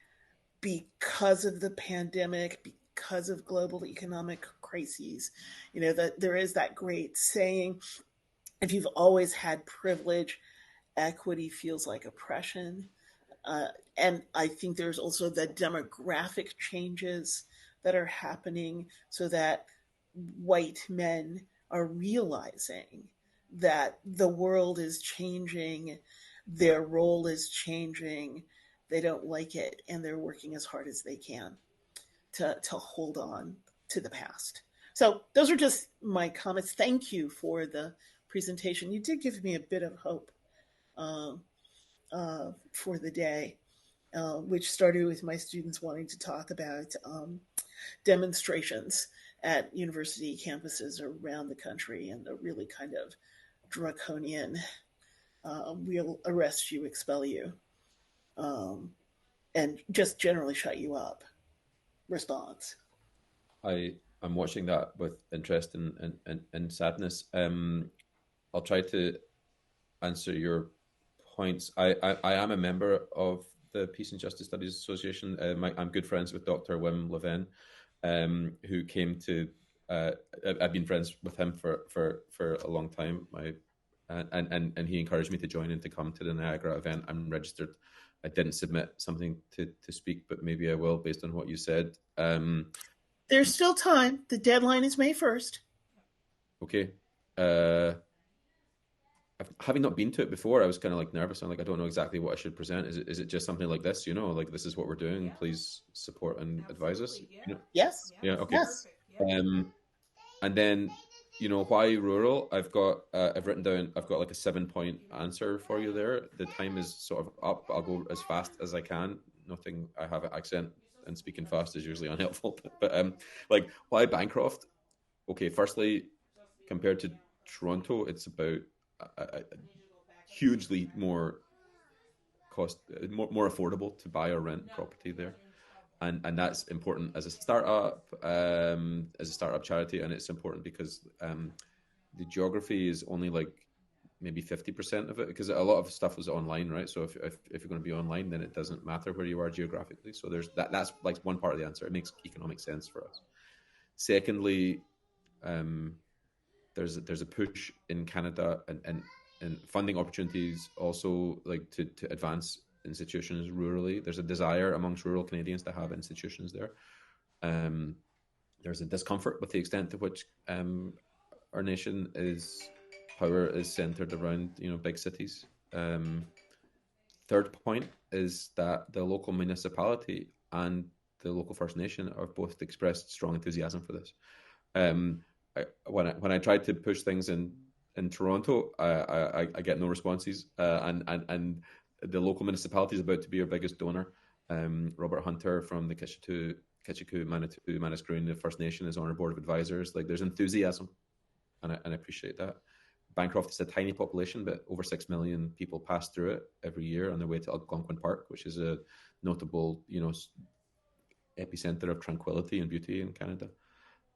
because of the pandemic, because of global economic crises. You know, that there is that great saying, if you've always had privilege, equity feels like oppression. And I think there's also the demographic changes that are happening, so that white men are realizing that the world is changing, their role is changing, they don't like it, and they're working as hard as they can to hold on to the past. So those are just my comments. Thank you for the presentation. You did give me a bit of hope for the day, which started with my students wanting to talk about demonstrations at university campuses around the country, and the really kind of draconian we'll arrest you, expel you, and just generally shut you up response. I'm watching that with interest and sadness. I'll try to answer your points. I am a member of the Peace and Justice Studies Association. I'm good friends with Dr. Wim Leven, who came to. I've been friends with him for a long time. And he encouraged me to join and to come to the Niagara event. I'm registered. I didn't submit something to speak, but maybe I will based on what you said. There's still time. The deadline is May 1st. Okay. Having not been to it before, I was kind of like nervous. I'm like, I don't know exactly what I should present. Is it just something like this? You know, like this is what we're doing. Yeah. Please support and advise us. Yeah. You know? Yes. Yeah. Okay. Yes. And then, you know, why rural? I've written down. I've got like a 7-point answer for you there. The time is sort of up. I'll go as fast as I can. Nothing. I have an accent, and speaking fast is usually unhelpful. But like, why Bancroft? Okay. Firstly, compared to Toronto, it's about hugely more affordable to buy or rent property there, and that's important as a startup charity, and it's important because the geography is only like maybe 50% of it, because a lot of stuff was online, right? So if you're going to be online, then it doesn't matter where you are geographically. So there's that's like one part of the answer. It makes economic sense for us. Secondly, there's a push in Canada and funding opportunities also, like to advance institutions rurally. There's a desire amongst rural Canadians to have institutions there. There's a discomfort with the extent to which our nation power is centered around, you know, big cities. Third point is that the local municipality and the local First Nation have both expressed strong enthusiasm for this. When I tried to push things in in Toronto, I get no responses, and the local municipality is about to be our biggest donor. Robert Hunter from the Kitchiku Manitou Manasqueran First Nation is on our board of advisors. Like, there's enthusiasm, and I appreciate that. Bancroft is a tiny population, but over 6 million people pass through it every year on their way to Algonquin Park, which is a notable, epicenter of tranquility and beauty in Canada.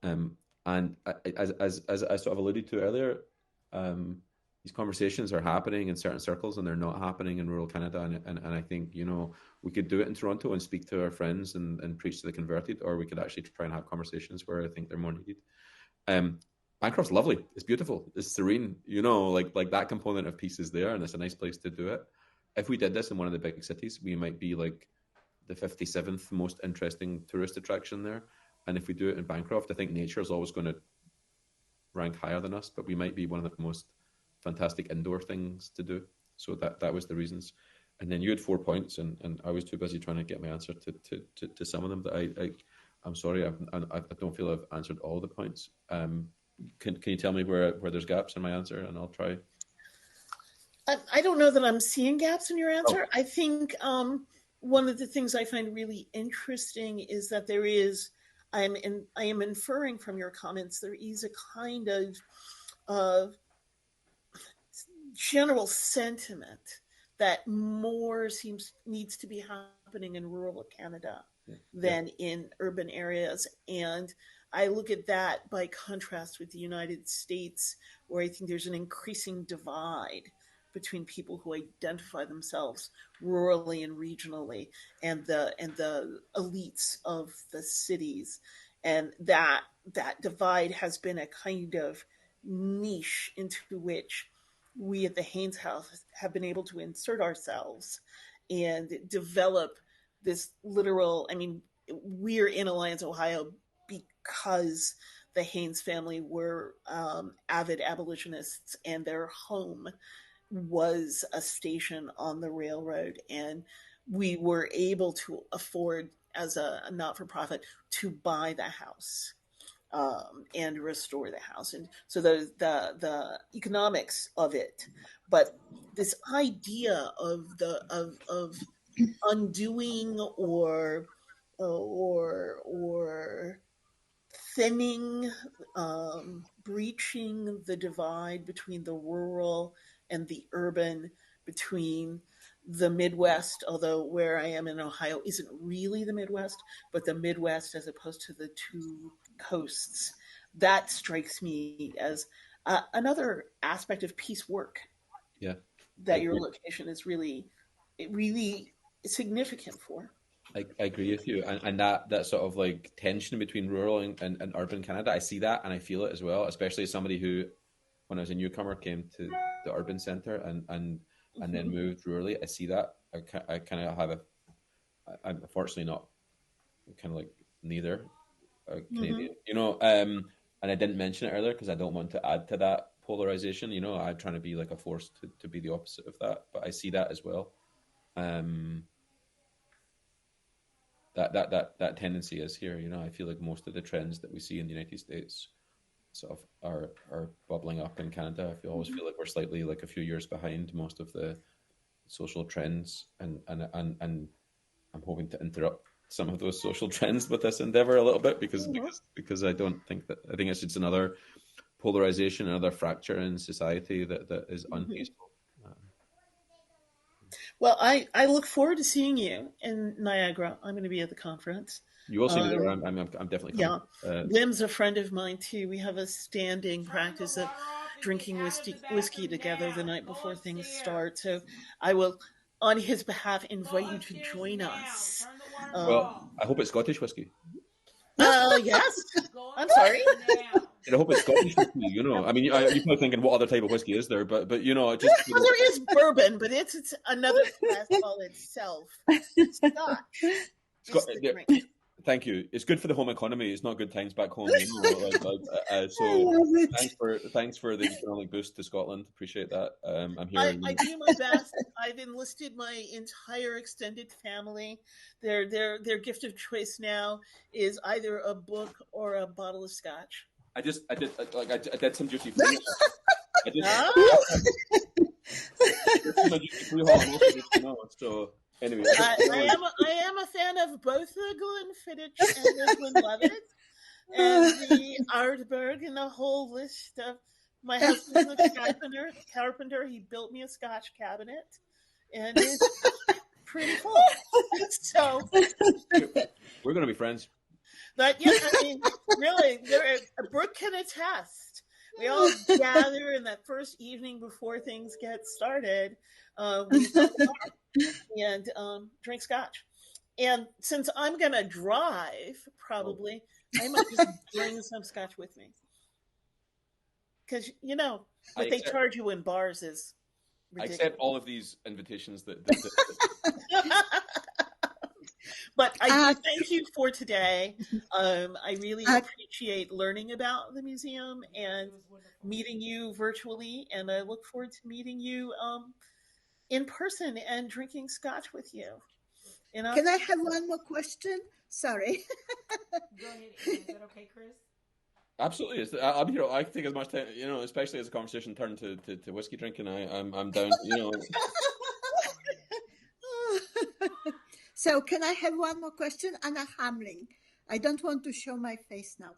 And as I sort of alluded to earlier, these conversations are happening in certain circles and they're not happening in rural Canada. And I think, we could do it in Toronto and speak to our friends and preach to the converted, or we could actually try and have conversations where I think they're more needed. Bancroft's lovely. It's beautiful. It's serene. Like that component of peace is there, and it's a nice place to do it. If we did this in one of the big cities, we might be like the 57th most interesting tourist attraction there. And if we do it in Bancroft, I think nature is always going to rank higher than us, but we might be one of the most fantastic indoor things to do. So that was the reasons. And then you had 4 points, and I was too busy trying to get my answer to some of them that I'm sorry, I don't feel I've answered all the points. Can you tell me where there's gaps in my answer, and I'll try. I don't know that I'm seeing gaps in your answer. Oh. I think one of the things I find really interesting is that there is, I am inferring from your comments, there is a kind of general sentiment that more needs to be happening in rural Canada than in urban areas. And I look at that by contrast with the United States, where I think there's an increasing divide between people who identify themselves rurally and regionally and the elites of the cities. And that divide has been a kind of niche into which we at the Haynes House have been able to insert ourselves and develop this literal, we're in Alliance, Ohio because the Haynes family were avid abolitionists, and their home was a station on the railroad, and we were able to afford, as a not-for-profit, to buy the house and restore the house. And so the economics of it, but this idea of undoing or thinning, breaching the divide between the rural and the urban, between the Midwest, although where I am in Ohio isn't really the Midwest, but the Midwest as opposed to the two coasts. That strikes me as another aspect of peace work. Yeah, that your location is really significant for. I agree with you, and that sort of like tension between rural and urban Canada, I see that and I feel it as well, especially as somebody who, when I was a newcomer, came to the urban centre and then moved rurally. I see that. I kind of have I'm unfortunately not kind of like neither Canadian, and I didn't mention it earlier because I don't want to add to that polarization. I'm trying to be like a force to be the opposite of that, but I see that as well. That tendency is here. I feel like most of the trends that we see in the United States sort of are bubbling up in Canada. I always feel like we're slightly like a few years behind most of the social trends, and I'm hoping to interrupt some of those social trends with this endeavor a little bit because I don't think I think it's just another polarization, another fracture in society that is unpeaceful. Well, I look forward to seeing you in Niagara. I'm going to be at the conference. You will see me there. I'm definitely coming. Yeah. Lim's a friend of mine too. We have a standing practice of drinking whiskey together the night before things start. So I will, on his behalf, invite you to join us. Well, I hope it's Scottish whiskey. Yes. I'm sorry. I hope it's Scottish whiskey. You're probably thinking, what other type of whiskey is there? But just well, there is bourbon, but it's another class all itself. Scotch. Thank you. It's good for the home economy. It's not good times back home. Thanks for the economic boost to Scotland. Appreciate that. I'm here. I do my best. I've enlisted my entire extended family. Their gift of choice now is either a book or a bottle of scotch. I did some duty free. I just, so anyway, I am a fan of both the Glenfiddich and the Glenlivet, and the Ardbeg, and the whole list of. My husband's a carpenter. He built me a Scotch cabinet, and it's pretty full. So we're going to be friends. But yeah, I mean, really, Brooke can attest. We all gather in that first evening before things get started. We and drink scotch. And since I'm going to drive, probably, I might just bring some scotch with me. Because, what they charge you in bars is ridiculous. I accept all of these invitations that But I do thank you for today. I really appreciate learning about the museum and meeting you virtually. And I look forward to meeting you in person and drinking scotch with you. Can I have one more question? Sorry. Go ahead, Anne. Is that okay, Chris? Absolutely. I'm here. I can take as much time, especially as the conversation turned to whiskey drinking. I'm down. So can I have one more question? Anna Hamling. I don't want to show my face now.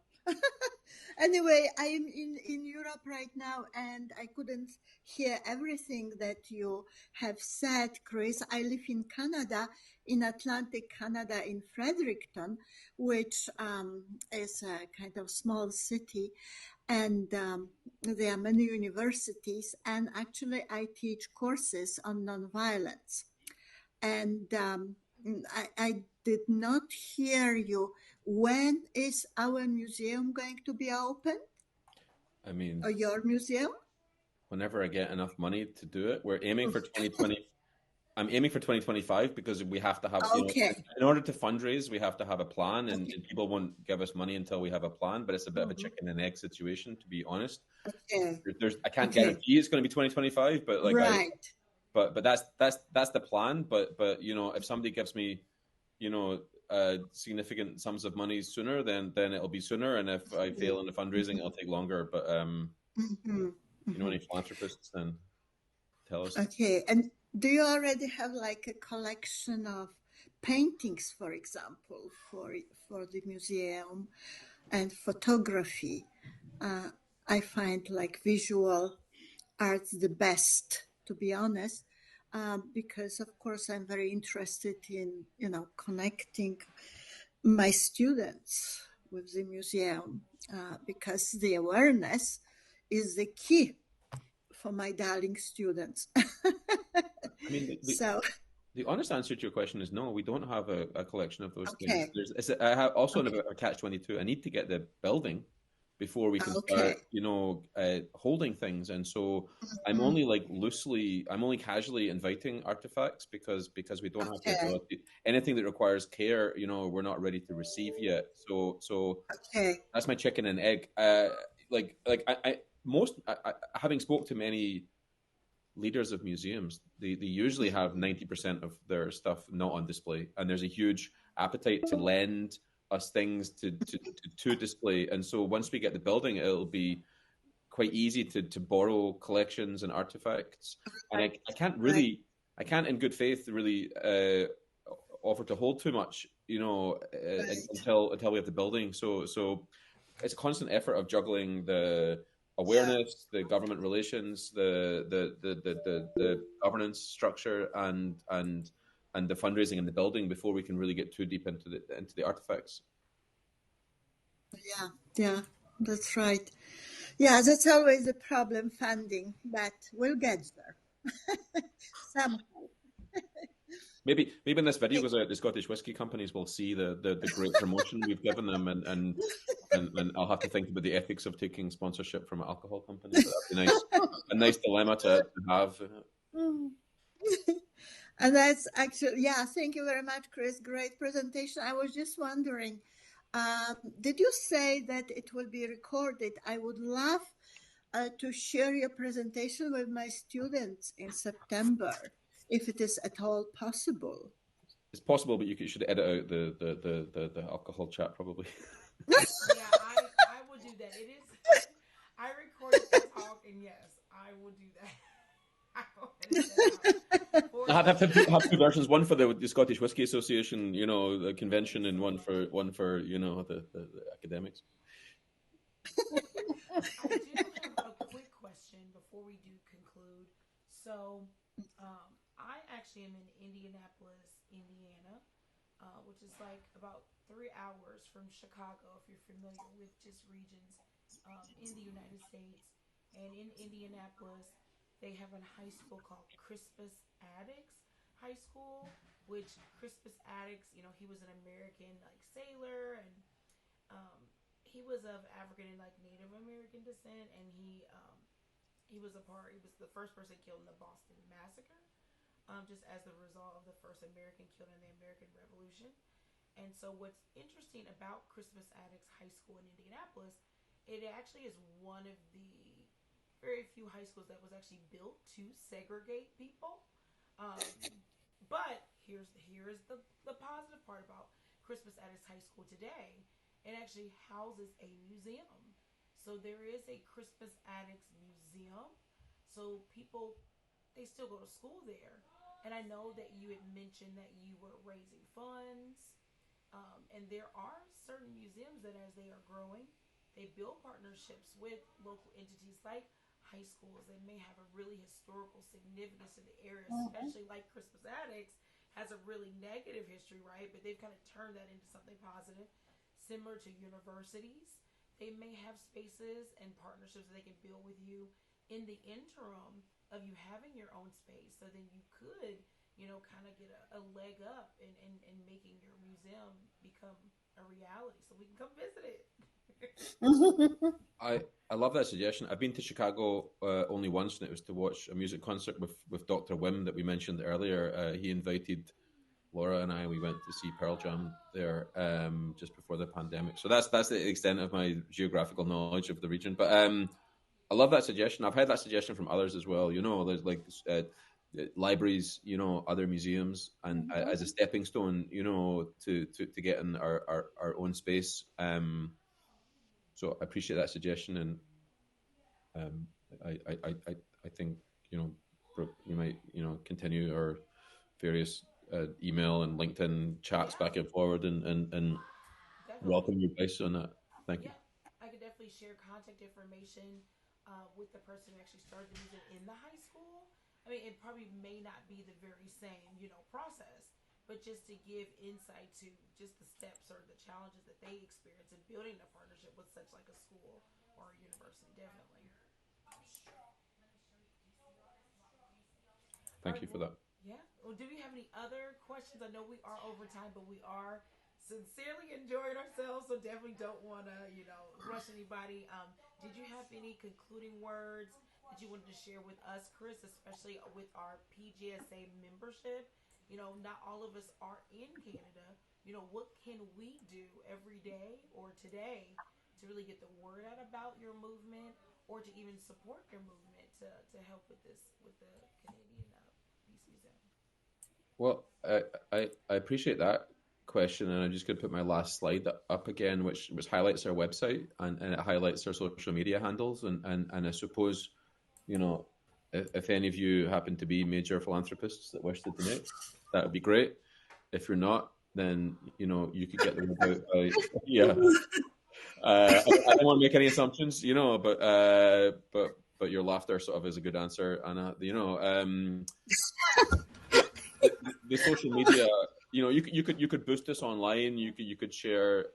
Anyway, I am in Europe right now, and I couldn't hear everything that you have said, Chris. I live in Canada, in Atlantic Canada, in Fredericton, which is a kind of small city. And there are many universities, and actually I teach courses on nonviolence. And I did not hear you. When is our museum going to be open? I mean, or your museum? Whenever I get enough money to do it. We're aiming for 2020. I'm aiming for 2025 because we have to have, in order to fundraise, we have to have a plan, and people won't give us money until we have a plan. But it's a bit of a chicken and egg situation, to be honest. I can't guarantee it's going to be 2025, but but that's the plan. But if somebody gives me, significant sums of money sooner, then it'll be sooner. And if I fail in the fundraising, it'll take longer. But any philanthropists, then tell us. Okay. And do you already have like a collection of paintings, for example, for the museum, and photography? I find like visual art the best, to be honest. Because of course I'm very interested in, connecting my students with the museum, because the awareness is the key for my darling students. I mean, the honest answer to your question is no, we don't have a collection of those things. I have also a catch-22. I need to get the building before we can start, holding things. And so I'm only I'm only casually inviting artifacts because we don't have the ability. Anything that requires care, we're not ready to receive yet. So that's my chicken and egg. Having spoke to many leaders of museums, they usually have 90% of their stuff not on display, and there's a huge appetite to lend us things to display. And so once we get the building, it'll be quite easy to borrow collections and artifacts. And I can't in good faith really offer to hold too much, until we have the building. So it's a constant effort of juggling the awareness, the government relations, the governance structure, and the fundraising in the building before we can really get too deep into the artifacts. Yeah, that's right. Yeah, that's always a problem, funding, but we'll get there somehow. Maybe in this video goes out, the Scottish whiskey companies will see the great promotion we've given them, and I'll have to think about the ethics of taking sponsorship from an alcohol company. But that'd be a nice dilemma to have. And that's actually, thank you very much, Chris. Great presentation. I was just wondering, did you say that it will be recorded? I would love to share your presentation with my students in September, if it is at all possible. It's possible, but you should edit out the alcohol chat probably. Yeah, I will do that. It is. I recorded the talk And yes, I will do that. I will edit that out for I have sure. two versions: one for the Scottish Whisky Association, the convention, and one for the academics. I do have a quick question before we do conclude. So, I actually am in Indianapolis, Indiana, which is like about 3 hours from Chicago, if you're familiar with just regions in the United States. And in Indianapolis, they have a high school called Crispus Attucks High School, which Crispus Attucks, he was an American like sailor, and um, he was of African and like Native American descent, and he was a part. He was the first person killed in the Boston Massacre, just as the result of the first American killed in the American Revolution. And so, what's interesting about Crispus Attucks High School in Indianapolis, it actually is one of the very few high schools that was actually built to segregate people. Um, but here's the positive part about Crispus Attucks High School today. It actually houses a museum. So there is a Crispus Attucks Museum. So people, they still go to school there. And I know that you had mentioned that you were raising funds. And there are certain museums that, as they are growing, they build partnerships with local entities like high schools that may have a really historical significance in the area, especially like Crispus Attucks has a really negative history, right? But they've kind of turned that into something positive. Similar to universities, they may have spaces and partnerships that they can build with you in the interim of you having your own space. So then you could, kind of get a leg up in making your museum become a reality. So we can come visit it. I love that suggestion. I've been to Chicago only once, and it was to watch a music concert with Dr. Wim that we mentioned earlier. He invited Laura and I. We went to see Pearl Jam there just before the pandemic. So that's the extent of my geographical knowledge of the region. But I love that suggestion. I've had that suggestion from others as well. There's like libraries, other museums, and as a stepping stone, to get in our own space. So I appreciate that suggestion, and I think Brooke, you might continue our various email and LinkedIn chats back and forward, and welcome your advice on that. Thank you. I could definitely share contact information with the person who actually started the music in the high school. I mean, it probably may not be the very same, process, but just to give insight to just the steps or the challenges that they experience in building a partnership with such like a school or a university, definitely. Thank you for that. Yeah. Well, do we have any other questions? I know we are over time, but we are sincerely enjoying ourselves, so definitely don't want to, rush anybody. Did you have any concluding words that you wanted to share with us, Chris, especially with our PGSA membership? Not all of us are in Canada. What can we do every day or today to really get the word out about your movement, or to even support your movement to help with the Canadian Peace Museum? Well, I appreciate that question, and I'm just going to put my last slide up again, which highlights our website, and it highlights our social media handles, and I suppose, if any of you happen to be major philanthropists that wish to donate, that would be great. If you're not, then you could get the word out by, yeah. I don't want to make any assumptions, but your laughter sort of is a good answer, Anna. The social media, you could boost us online. You could share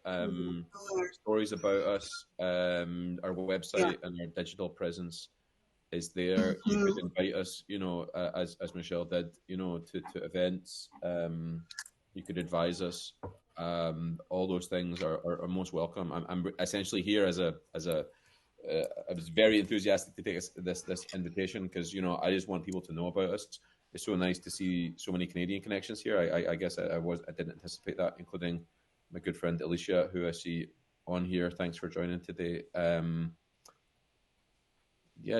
stories about us. Our website and our digital presence is there. You could invite us, as Michelle did, to events. You could advise us. All those things are most welcome. I'm essentially here as a I was very enthusiastic to take this invitation because I just want people to know about us. It's so nice to see so many Canadian connections here. I guess I didn't anticipate that, including my good friend Alicia, who I see on here. Thanks for joining today.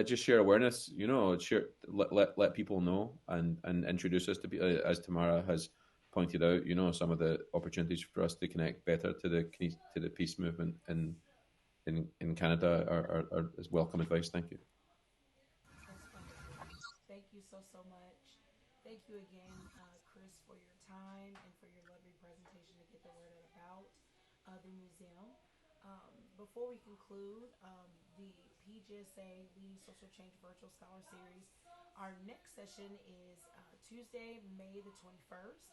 Just share awareness. Share, let people know, and introduce us to, as Tamara has pointed out, some of the opportunities for us to connect better to the peace movement in Canada are welcome advice. Thank you. so much. Thank you again, Chris, for your time and for your lovely presentation to get the word out about the museum. Before we conclude the PGSA Leading Social Change Virtual Scholar Series, our next session is Tuesday, May the 21st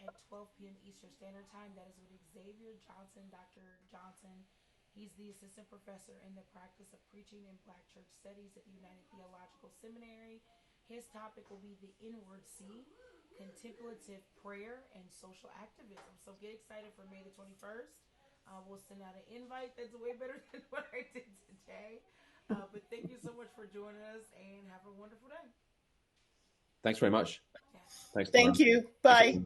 at 12 p.m. Eastern Standard Time. That is with Xavier Johnson, Dr. Johnson. He's the assistant professor in the practice of preaching in Black church studies at the United Theological Seminary. His topic will be the inward sea, contemplative prayer, and social activism. So get excited for May the 21st. We'll send out an invite that's way better than what I did today. But thank you so much for joining us, and have a wonderful day. Thanks very much. Yeah. Thanks. Thank you. Bye.